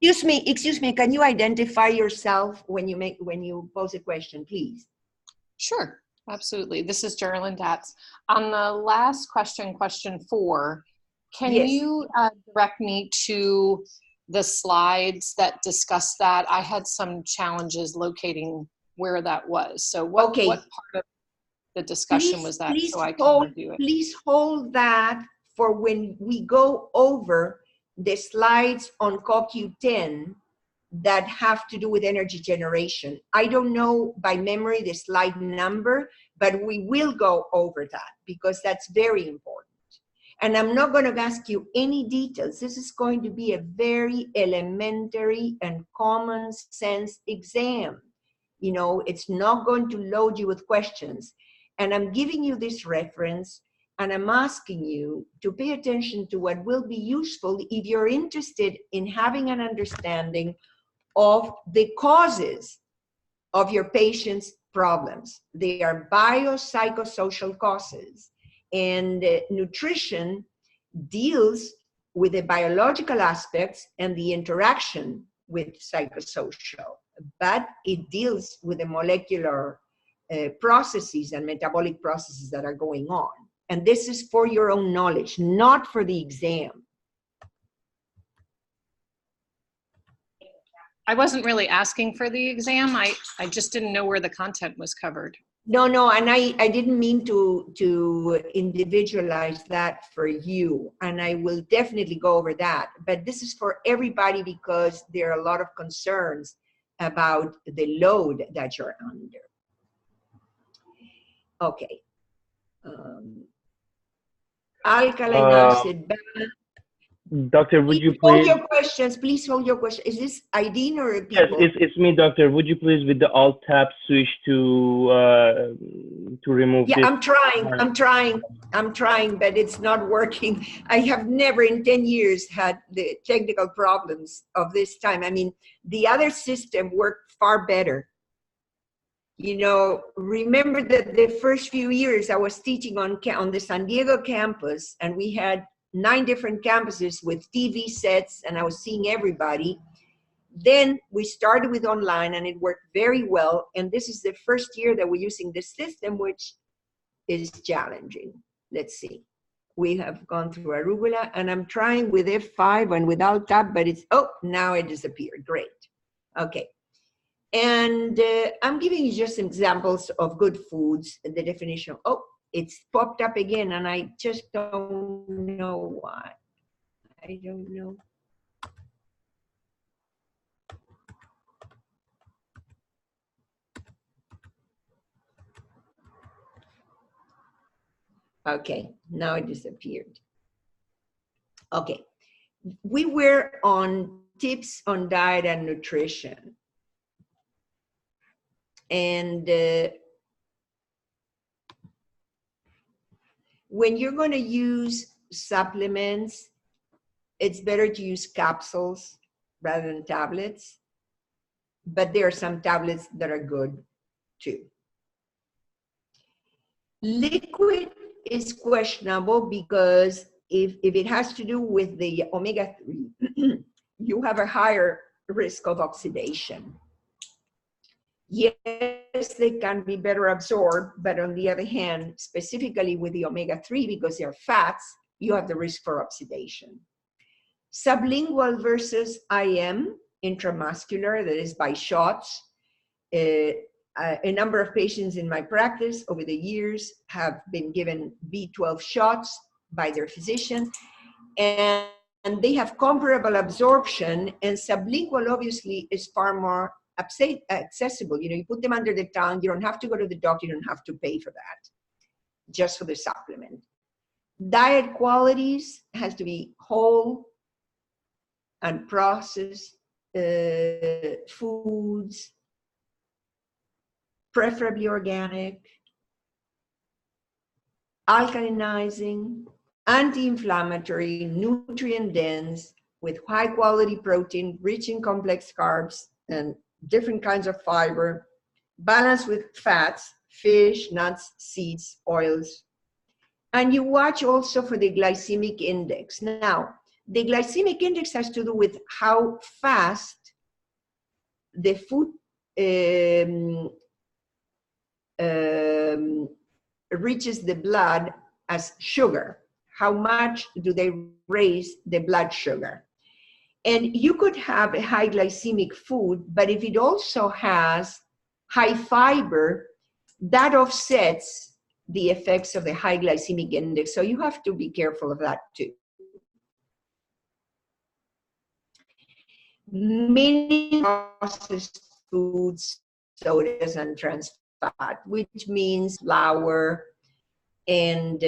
excuse me, can you identify yourself when you pose a question, please? Sure, absolutely. This is Geraldine Datz. On the last question, question 4, can Yes. you direct me to the slides that discuss that? I had some challenges locating where that was. So what part of the discussion was that, so I can review it? Please hold that for when we go over the slides on CoQ10 that have to do with energy generation. I don't know by memory the slide number, but we will go over that because that's very important. And I'm not going to ask you any details. This is going to be a very elementary and common sense exam. You know, it's not going to load you with questions. And I'm giving you this reference and I'm asking you to pay attention to what will be useful if you're interested in having an understanding of the causes of your patient's problems. They are biopsychosocial causes. And nutrition deals with the biological aspects and the interaction with psychosocial, but it deals with the molecular processes and metabolic processes that are going on. And this is for your own knowledge, not for the exam. I wasn't really asking for the exam. I just didn't know where the content was covered. No, and I didn't mean to individualize that for you, and I will definitely go over that. But this is for everybody because there are a lot of concerns about the load that you're under. Okay. Alkaline acid balance. Doctor, would you hold please? your questions? Please hold your questions. Is this Aideen or people? Yes, it's me, doctor. Would you please, with the Alt tab, switch to remove this? Yeah, I'm trying, but it's not working. I have never in 10 years had the technical problems of this time. I mean, the other system worked far better. You know, remember that the first few years I was teaching on the San Diego campus, and we had 9 different campuses with TV sets, and I was seeing everybody. Then we started with online, and it worked very well. And this is the first year that we're using this system, which is challenging. Let's see. We have gone through arugula, and I'm trying with F5 and with Alt Tab, but it's, oh, now it disappeared. Great. Okay. And I'm giving you just examples of good foods, the definition. Oh, it's popped up again, and I just don't know why. I don't know. Okay, now it disappeared. Okay, we were on tips on diet and nutrition. And when you're going to use supplements, it's better to use capsules rather than tablets. But there are some tablets that are good too. Liquid is questionable because if it has to do with the omega-3, you have a higher risk of oxidation. Yes, they can be better absorbed, but on the other hand, specifically with the omega-3, because they're fats, you have the risk for oxidation. Sublingual versus IM, intramuscular, that is by shots. A number of patients in my practice over the years have been given B12 shots by their physician, and they have comparable absorption, and sublingual obviously is far more accessible. You know, you put them under the tongue, you don't have to go to the doctor, you don't have to pay for that, just for the supplement. Diet qualities has to be whole and processed foods, preferably organic, alkalinizing, anti-inflammatory, nutrient dense, with high quality protein, rich in complex carbs and different kinds of fiber, balanced with fats, fish, nuts, seeds, oils. And you watch also for the glycemic index. Now, The glycemic index has to do with how fast the food reaches the blood as sugar. How much do they raise the blood sugar? And you could have a high glycemic food, but if it also has high fiber, that offsets the effects of the high glycemic index. So you have to be careful of that too. Many processed foods, sodas, and trans fat, which means flour and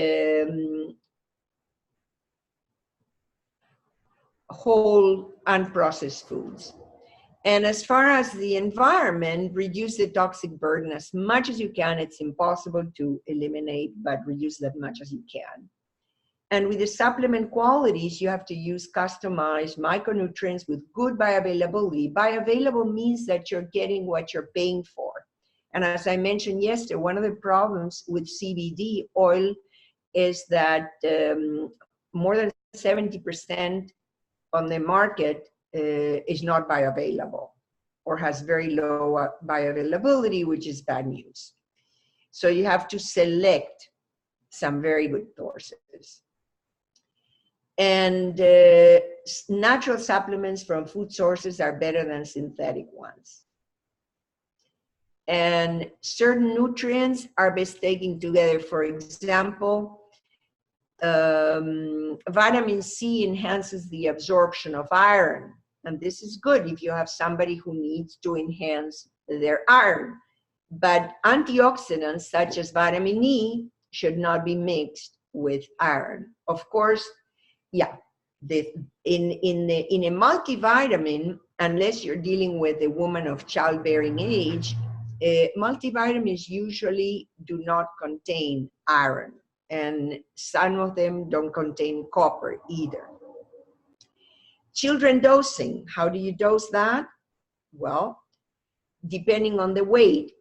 whole unprocessed foods. And as far as the environment, reduce the toxic burden as much as you can. It's impossible to eliminate, but reduce that much as you can. And with the supplement qualities, you have to use customized micronutrients with good bioavailability. Bioavailable means that you're getting what you're paying for. And as I mentioned yesterday, one of the problems with CBD oil is that more than 70% on the market is not bioavailable or has very low bioavailability, which is bad news. So you have to select some very good sources. And natural supplements from food sources are better than synthetic ones. And certain nutrients are best taken together. For example, vitamin C enhances the absorption of iron. And this is good if you have somebody who needs to enhance their iron. But antioxidants such as vitamin E should not be mixed with iron. Of course, yeah, in a multivitamin, unless you're dealing with a woman of childbearing age, multivitamins usually do not contain iron, and some of them don't contain copper either. Children dosing, how do you dose that? Well, depending on the weight,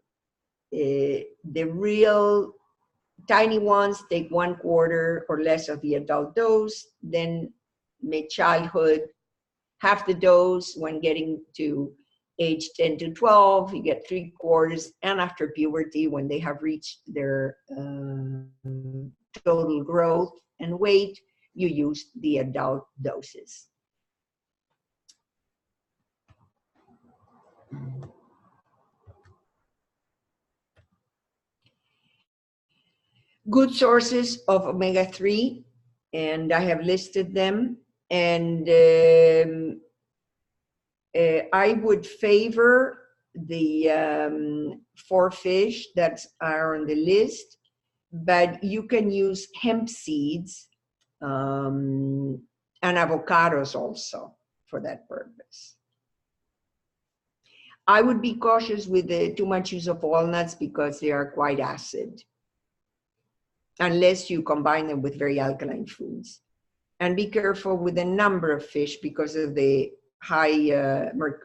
the real tiny ones take 1/4 or less of the adult dose, then mid-childhood, half the dose. When getting to age 10 to 12, you get 3/4, and after puberty, when they have reached their total growth and weight, you use the adult doses. Good sources of omega-3, and I have listed them. And I would favor the 4 fish that are on the list, but you can use hemp seeds and avocados also for that purpose. I would be cautious with the too much use of walnuts because they are quite acid, unless you combine them with very alkaline foods. And be careful with the number of fish because of the high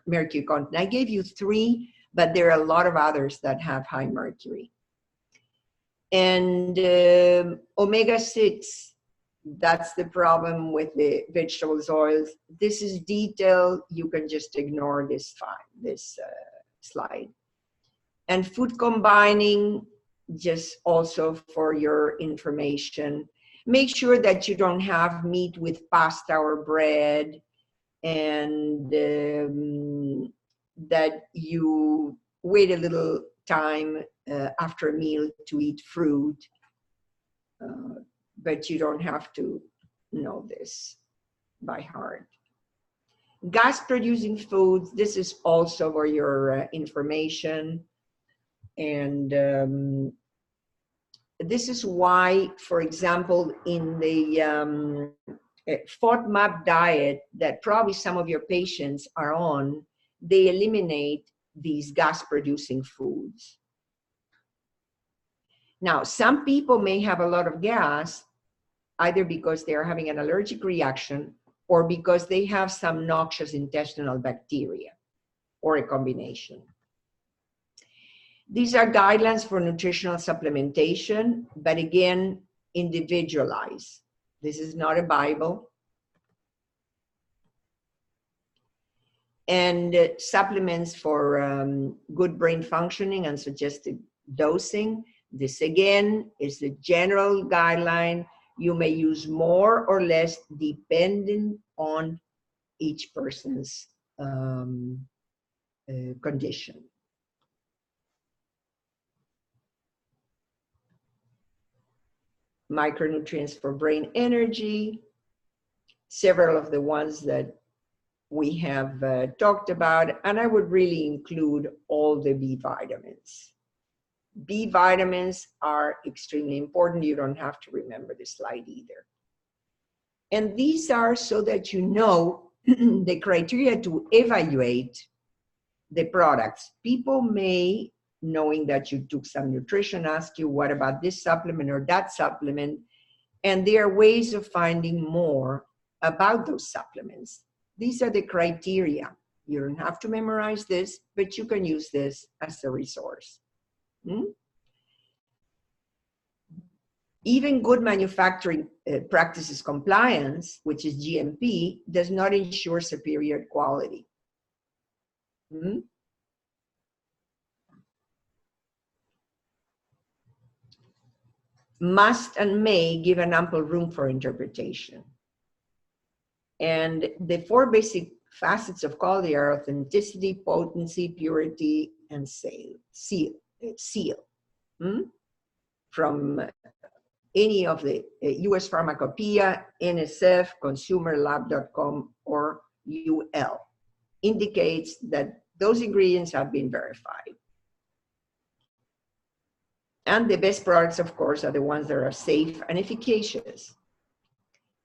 mercury content. I gave you 3, but there are a lot of others that have high mercury. And omega-6, that's the problem with the vegetables oils. This is detailed. You can just ignore this slide. And food combining, just also for your information, make sure that you don't have meat with pasta or bread, and that you wait a little time after a meal to eat fruit, but you don't have to know this by heart. Gas-producing foods, this is also for your information. And this is why, for example, in the FODMAP diet that probably some of your patients are on, they eliminate these gas-producing foods. Now, some people may have a lot of gas, either because they are having an allergic reaction or because they have some noxious intestinal bacteria, or a combination. These are guidelines for nutritional supplementation, but again, individualized. This is not a Bible. and supplements for good brain functioning and suggested dosing. This again is the general guideline. You may use more or less depending on each person's condition. Micronutrients for brain energy, several of the ones that we have talked about, and I would really include all the B vitamins. B vitamins are extremely important. You don't have to remember the slide either. And these are so that you know the criteria to evaluate the products. People may, knowing that you took some nutrition, ask you, what about this supplement or that supplement? And there are ways of finding more about those supplements. These are the criteria. You don't have to memorize this, but you can use this as a resource. Even good manufacturing practices compliance, which is GMP, does not ensure superior quality. Must and may give an ample room for interpretation. And the four basic facets of quality are authenticity, potency, purity, and seal. From any of the US Pharmacopoeia, NSF, consumerlab.com, or UL, indicates that those ingredients have been verified. And the best products, of course, are the ones that are safe and efficacious.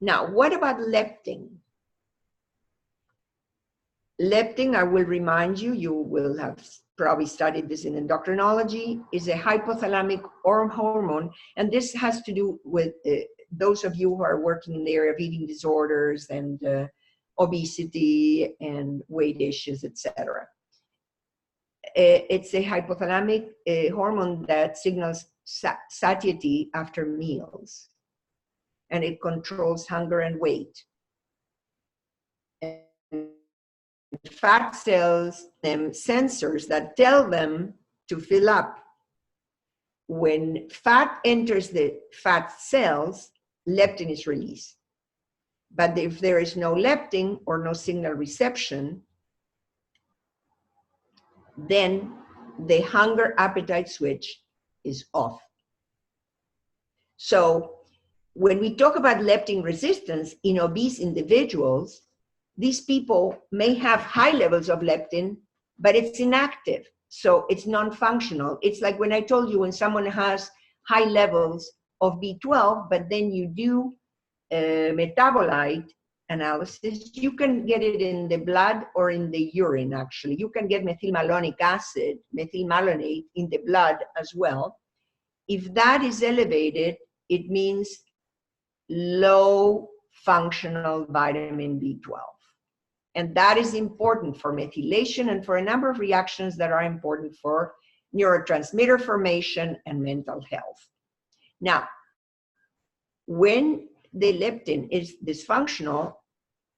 Now, what about leptin? Leptin, I will remind you, you will have probably studied this in endocrinology, is a hypothalamic hormone, and this has to do with those of you who are working in the area of eating disorders and obesity and weight issues, etc. It's a hypothalamic hormone that signals satiety after meals, and it controls hunger and weight. And fat cells them sensors that tell them to fill up. When fat enters the fat cells, leptin is released. But if there is no leptin or no signal reception, then the hunger appetite switch is off. So when we talk about leptin resistance in obese individuals, these people may have high levels of leptin, but it's inactive. So it's non-functional. It's like when I told you when someone has high levels of B12, but then you do metabolite analysis, you can get it in the blood or in the urine, actually. You can get methylmalonic acid, methylmalonate in the blood as well. If that is elevated, it means low functional vitamin B12. And that is important for methylation and for a number of reactions that are important for neurotransmitter formation and mental health. Now, when the leptin is dysfunctional,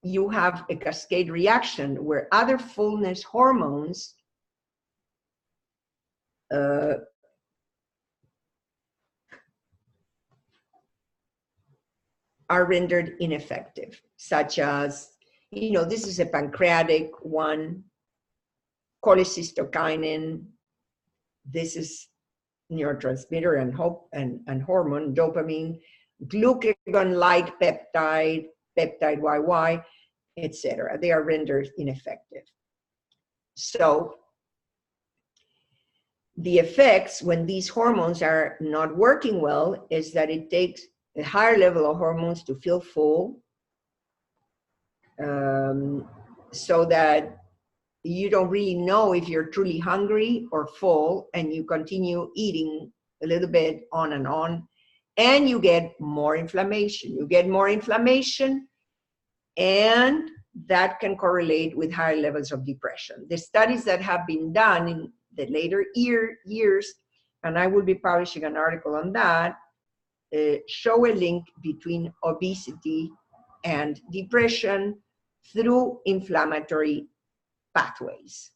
you have a cascade reaction where other fullness hormones are rendered ineffective, such as, you know, this is a pancreatic one, cholecystokinin, this is neurotransmitter and hormone, dopamine, glucagon-like peptide, peptide YY, etc. They are rendered ineffective. So the effects when these hormones are not working well is that it takes a higher level of hormones to feel full, so that you don't really know if you're truly hungry or full, and you continue eating a little bit on, and you get more inflammation. You get more inflammation, and that can correlate with higher levels of depression. The studies that have been done in the later years, and I will be publishing an article on that, show a link between obesity and depression through inflammatory pathways.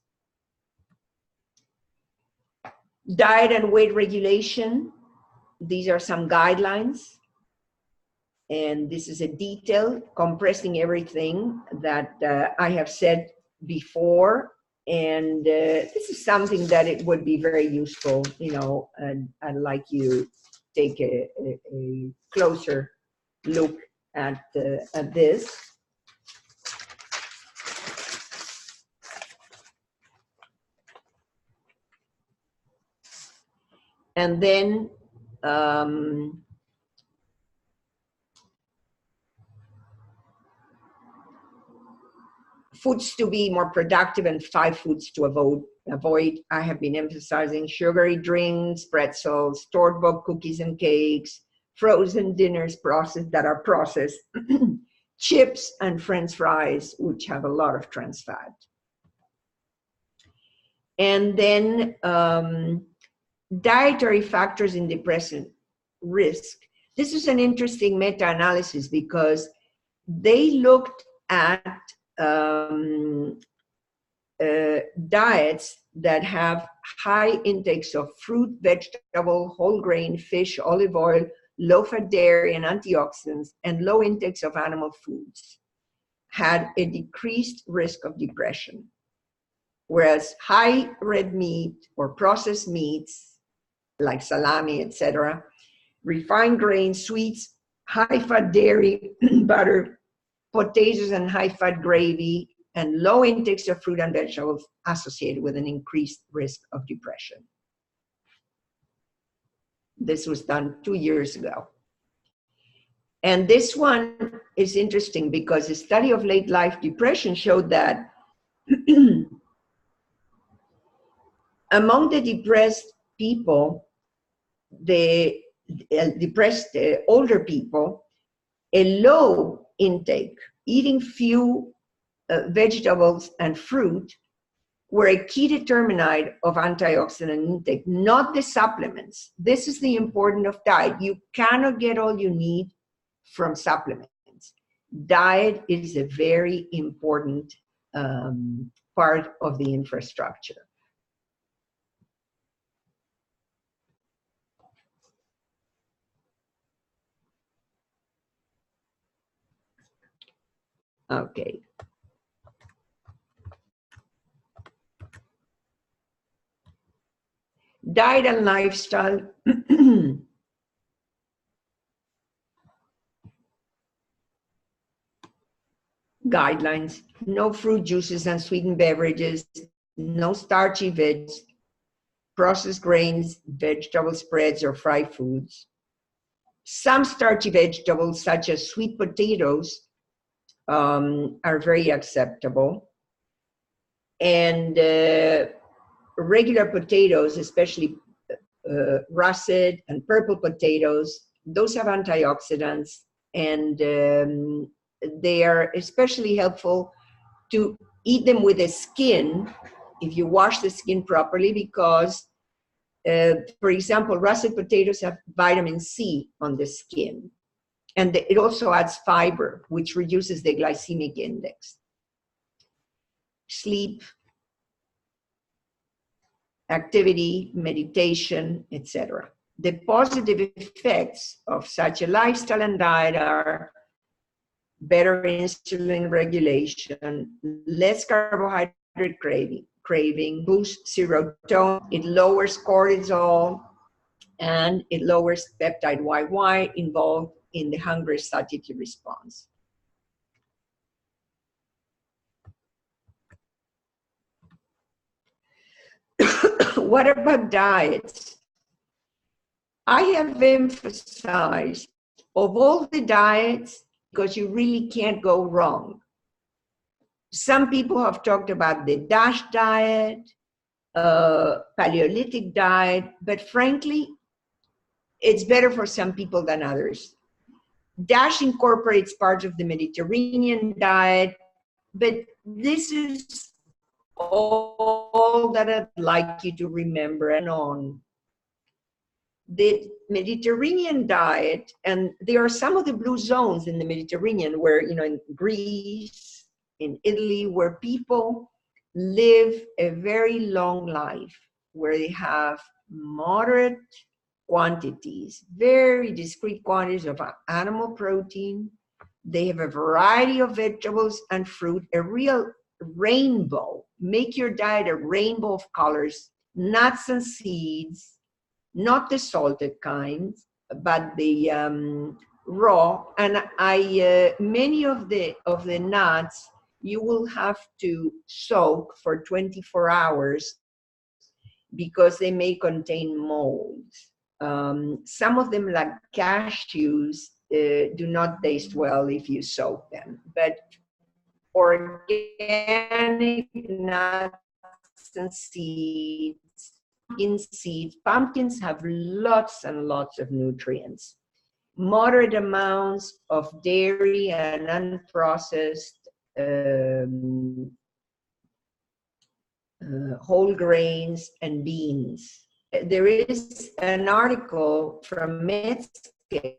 Diet and weight regulation. These are some guidelines. And this is a detail compressing everything that I have said before. And this is something that it would be very useful, you know, and I'd like you take a closer look at this. And then foods to be more productive and 5 foods to avoid. I have been emphasizing sugary drinks, pretzels, store-bought cookies and cakes, frozen dinners that are processed, chips and French fries, which have a lot of trans fat. And then dietary factors in depression risk. This is an interesting meta-analysis because they looked at diets that have high intakes of fruit, vegetable, whole grain, fish, olive oil, low-fat dairy and antioxidants, and low intakes of animal foods had a decreased risk of depression. Whereas high red meat or processed meats, like salami, etc., refined grains, sweets, high-fat dairy, butter, potatoes and high-fat gravy, and low intakes of fruit and vegetables associated with an increased risk of depression. This was done 2 years ago. And this one is interesting because the study of late life depression showed that among the depressed people, the depressed older people, a low intake, eating few vegetables and fruit, were a key determinant of antioxidant intake, not the supplements. This is the importance of diet. You cannot get all you need from supplements. Diet is a very important part of the infrastructure. Okay. Diet and lifestyle. Guidelines: no fruit juices and sweetened beverages, no starchy veggies, processed grains, vegetable spreads, or fried foods. Some starchy vegetables, such as sweet potatoes, are very acceptable. And regular potatoes, especially russet and purple potatoes, those have antioxidants, and they are especially helpful to eat them with the skin if you wash the skin properly, because for example, russet potatoes have vitamin C on the skin, and it also adds fiber, which reduces the glycemic index. Sleep, activity, meditation, etc. The positive effects of such a lifestyle and diet are better insulin regulation, less carbohydrate craving, boosts serotonin, it lowers cortisol, and it lowers peptide YY involved in the hunger satiety response. What about diets? I have emphasized, of all the diets, because you really can't go wrong. Some people have talked about the DASH diet, Paleolithic diet, but frankly, it's better for some people than others. DASH incorporates parts of the Mediterranean diet, but this is all that I'd like you to remember and on. The Mediterranean diet, and there are some of the blue zones in the Mediterranean where, you know, in Greece, in Italy, where people live a very long life where they have moderate quantities, very discrete quantities of animal protein. They have a variety of vegetables and fruit, a real rainbow. Make your diet a rainbow of colors, nuts and seeds, not the salted kind, but the raw. And many of the nuts you will have to soak for 24 hours because they may contain mold. Some of them, like cashews, do not taste well if you soak them, but organic nuts and seeds, pumpkins have lots and lots of nutrients. Moderate amounts of dairy and unprocessed whole grains and beans. There is an article from Medscape,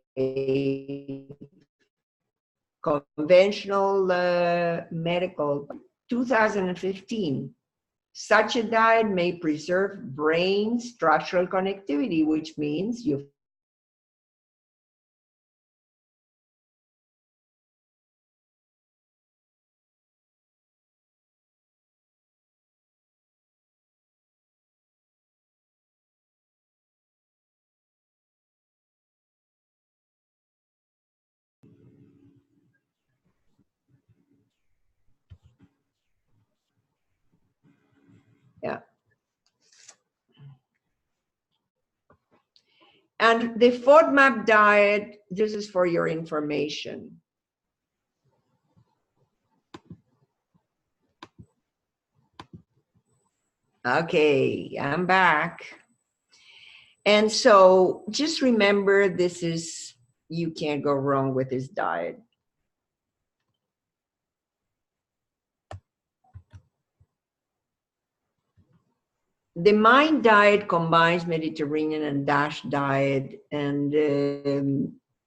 Conventional Medical, 2015. Such a diet may preserve brain structural connectivity, which means you yeah. And the FODMAP diet, this is for your information. Okay, I'm back. And so just remember, this is, you can't go wrong with this diet. The MIND diet combines Mediterranean and DASH diet. And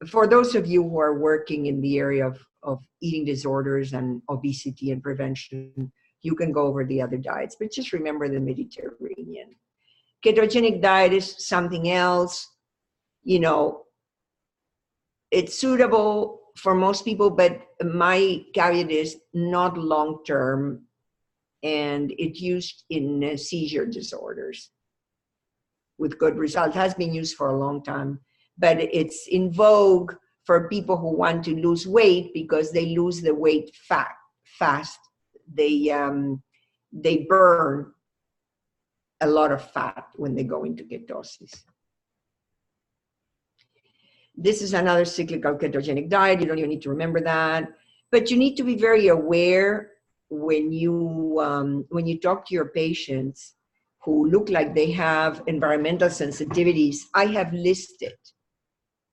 for those of you who are working in the area of eating disorders and obesity and prevention, you can go over the other diets, but just remember the Mediterranean. Ketogenic diet is something else. You know, it's suitable for most people, but my caveat is not long-term, and it's used in seizure disorders with good results. It has been used for a long time, but it's in vogue for people who want to lose weight because they lose the weight fast. They burn a lot of fat when they go into ketosis. This is another cyclical ketogenic diet. You don't even need to remember that, but you need to be very aware when you talk to your patients who look like they have environmental sensitivities. I have listed,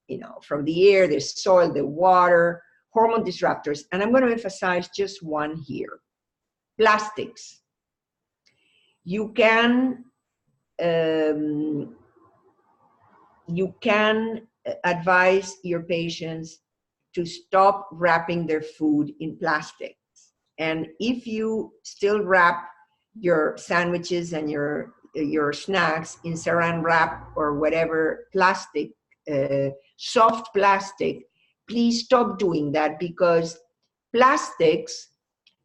you know, from the air, the soil, the water, hormone disruptors, and I'm going to emphasize just one here: plastics. You can advise your patients to stop wrapping their food in plastic. And if you still wrap your sandwiches and your snacks in saran wrap or whatever plastic, soft plastic, please stop doing that, because plastics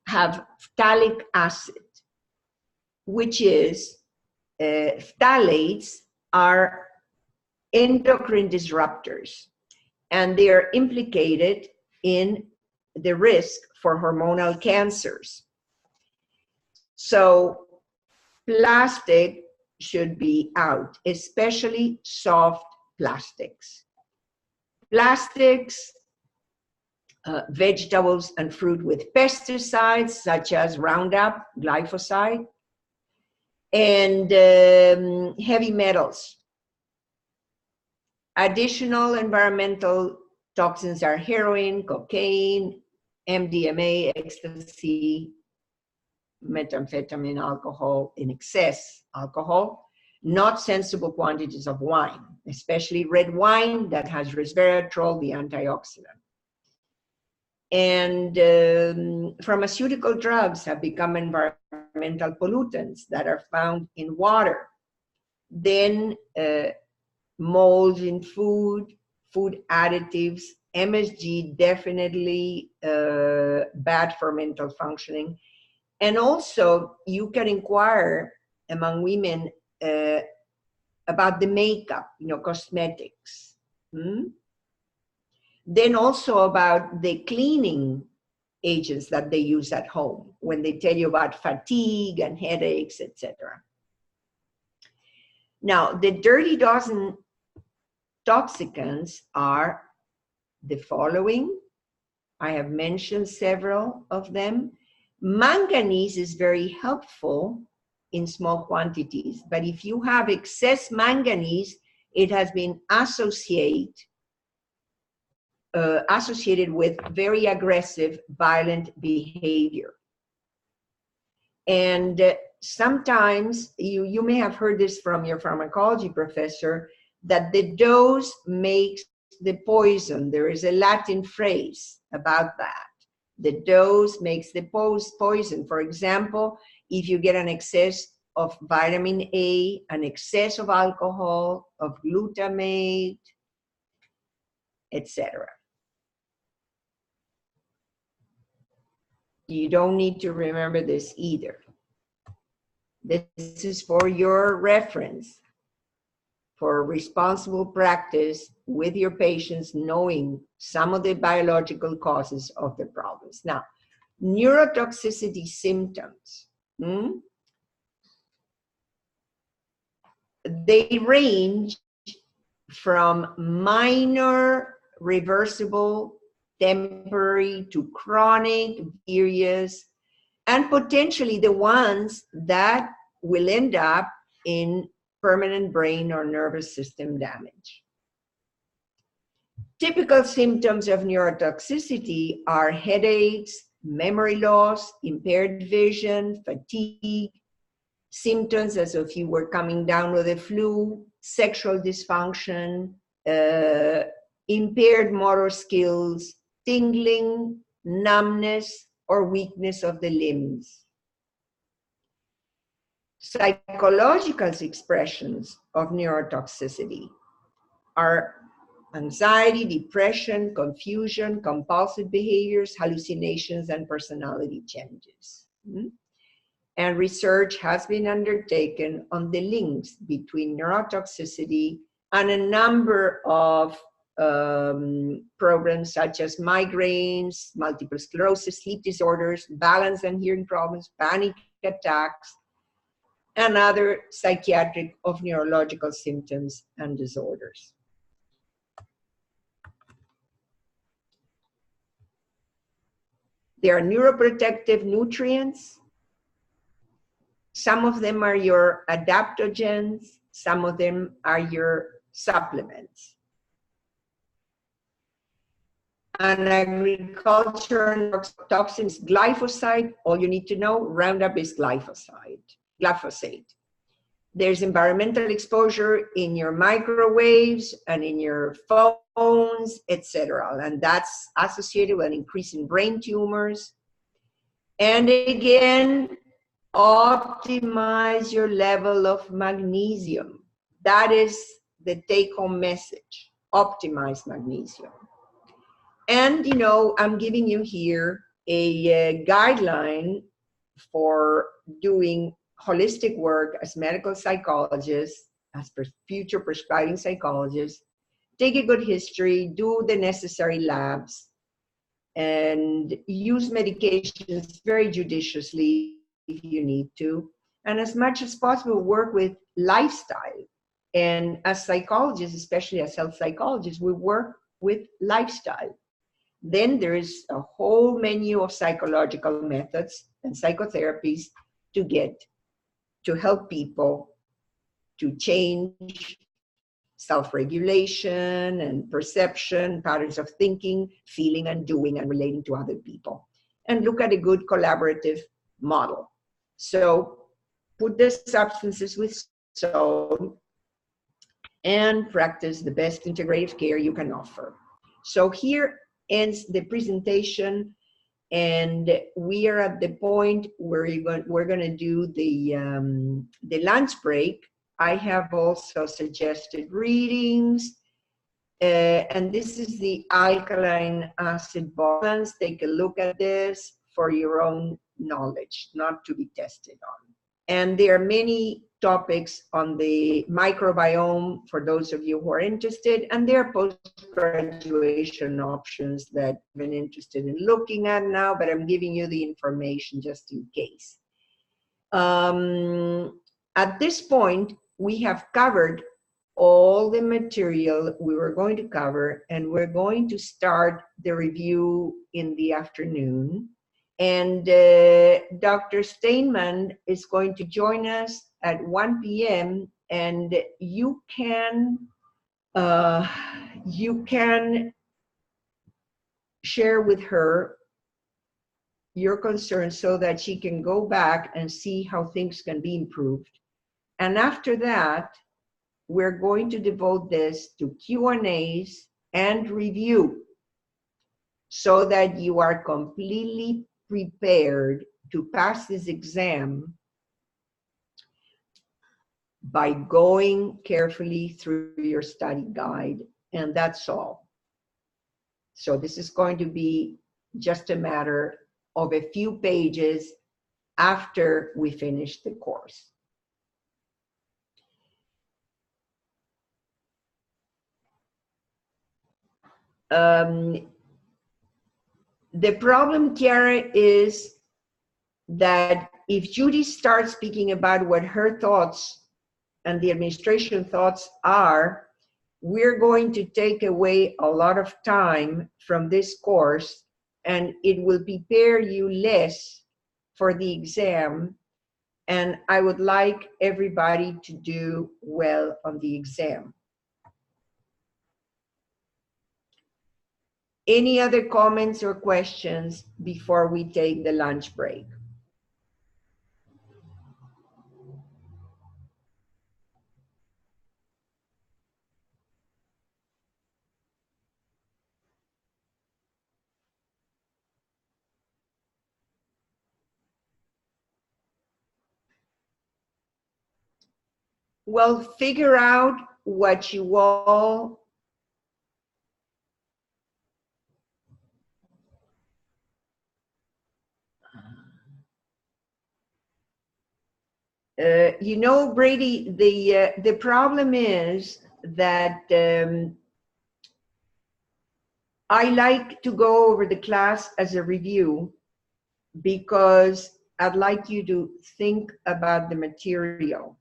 have phthalic acid, which is, phthalates are endocrine disruptors, and they are implicated in the risk for hormonal cancers. So plastic should be out, especially soft plastics. Plastics, vegetables and fruit with pesticides such as Roundup, glyphosate, and heavy metals. Additional environmental toxins are heroin, cocaine, MDMA, ecstasy, methamphetamine, alcohol, in excess alcohol, not sensible quantities of wine, especially red wine that has resveratrol, the antioxidant. And pharmaceutical drugs have become environmentally environmental pollutants that are found in water. Then molds in food, food additives, MSG, definitely bad for mental functioning. And also, you can inquire among women about the makeup, cosmetics. Then also about the cleaning agents that they use at home when they tell you about fatigue and headaches, etc. Now, the dirty dozen toxicants are the following. I have mentioned several of them. Manganese is very helpful in small quantities, but if you have excess manganese, it has been associated with very aggressive, violent behavior. And sometimes, you may have heard this from your pharmacology professor, that the dose makes the poison. There is a Latin phrase about that. The dose makes the poison. For example, if you get an excess of vitamin A, an excess of alcohol, of glutamate, etc. You don't need to remember this either. This is for your reference, for responsible practice with your patients, knowing some of the biological causes of the problems. Now, neurotoxicity symptoms. They range from minor, reversible, temporary, to chronic, serious, and potentially the ones that will end up in permanent brain or nervous system damage. Typical symptoms of neurotoxicity are headaches, memory loss, impaired vision, fatigue, symptoms as if you were coming down with a flu, sexual dysfunction, impaired motor skills, tingling, numbness, or weakness of the limbs. Psychological expressions of neurotoxicity are anxiety, depression, confusion, compulsive behaviors, hallucinations, and personality changes. And research has been undertaken on the links between neurotoxicity and a number of programs such as migraines, multiple sclerosis, sleep disorders, balance and hearing problems, panic attacks, and other psychiatric of neurological symptoms and disorders. There are neuroprotective nutrients. Some of them are your adaptogens, some of them are your supplements. An agricultural toxin is glyphosate. All you need to know, Roundup is glyphosate. There's environmental exposure in your microwaves and in your phones, etc. And that's associated with an increase in brain tumors. And again, optimize your level of magnesium. That is the take-home message. Optimize magnesium. And, I'm giving you here a guideline for doing holistic work as medical psychologists, as future prescribing psychologists. Take a good history, do the necessary labs, and use medications very judiciously if you need to. And as much as possible, work with lifestyle. And as psychologists, especially as health psychologists, we work with lifestyle. Then there is a whole menu of psychological methods and psychotherapies to help people to change self-regulation and perception, patterns of thinking, feeling and doing and relating to other people. And look at a good collaborative model. So put the substances with soul and practice the best integrative care you can offer. So here ends the presentation. And we are at the point where we're going to do the lunch break. I have also suggested readings. And this is the alkaline acid balance. Take a look at this for your own knowledge, not to be tested on. And there are many topics on the microbiome for those of you who are interested, and there are post-graduation options that I've been interested in looking at now, but I'm giving you the information just in case. At this point, we have covered all the material we were going to cover, and we're going to start the review in the afternoon. And Dr. Steinman is going to join us at 1 p.m. and you can share with her your concerns so that she can go back and see how things can be improved. And after that, we're going to devote this to Q&As and review so that you are completely prepared to pass this exam by going carefully through your study guide, and that's all. So this is going to be just a matter of a few pages after we finish the course. The problem, Tiara, is that if Judy starts speaking about what her thoughts and the administration thoughts are, we're going to take away a lot of time from this course, and it will prepare you less for the exam. And I would like everybody to do well on the exam. Any other comments or questions before we take the lunch break? Well, figure out what you all you know, Brady, the problem is that I like to go over the class as a review because I'd like you to think about the material.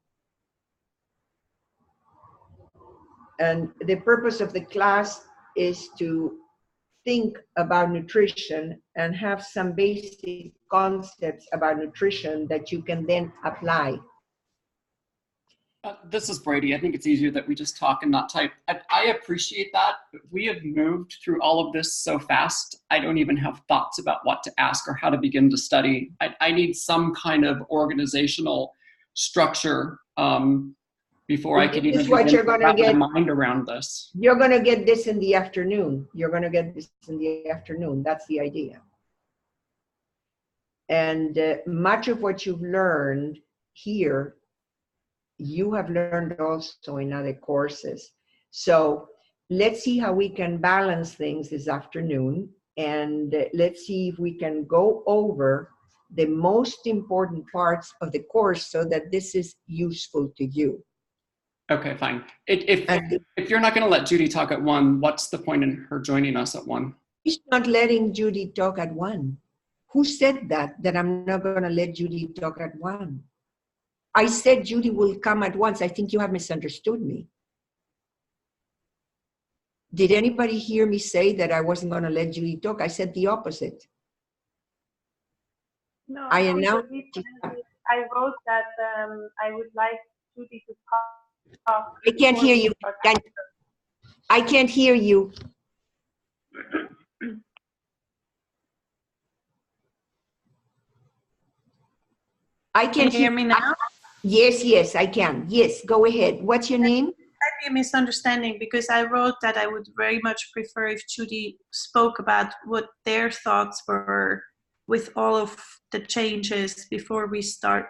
And the purpose of the class is to think about nutrition and have some basic concepts about nutrition that you can then apply. This is Brady. I think it's easier that we just talk and not type. I appreciate that, but we have moved through all of this so fast, I don't even have thoughts about what to ask or how to begin to study. I need some kind of organizational structure before I can even begin to wrap my mind around this. You're going to get this in the afternoon. You're going to get this in the afternoon. That's the idea. And much of what you've learned here, you have learned also in other courses. So let's see how we can balance things this afternoon, and let's see if we can go over the most important parts of the course so that this is useful to you. Okay, fine. If you're not going to let Judy talk at 1, what's the point in her joining us at 1? She's not letting Judy talk at 1. Who said that I'm not going to let Judy talk at 1? I said Judy will come at once. I think you have misunderstood me. Did anybody hear me say that I wasn't going to let Judy talk? I said the opposite. No, I announced. I wrote that I would like Judy to talk. I can't hear you. I can't hear you. I Can you hear me now? Yes, I can. Yes, go ahead. What's your name? Might be a misunderstanding because I wrote that I would very much prefer if Judy spoke about what their thoughts were with all of the changes before we start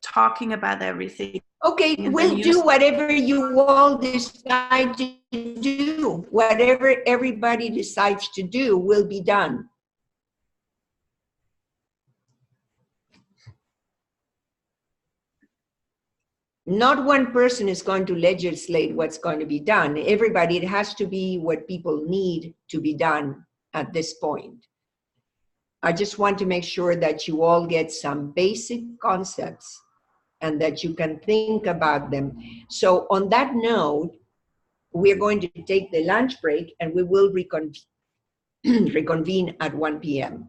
talking about everything. Okay, we'll do whatever you all decide to do. Whatever everybody decides to do will be done. Not one person is going to legislate what's going to be done. Everybody, it has to be what people need to be done at this point. I just want to make sure that you all get some basic concepts and that you can think about them. So on that note, we're going to take the lunch break and we will reconvene at 1 p.m.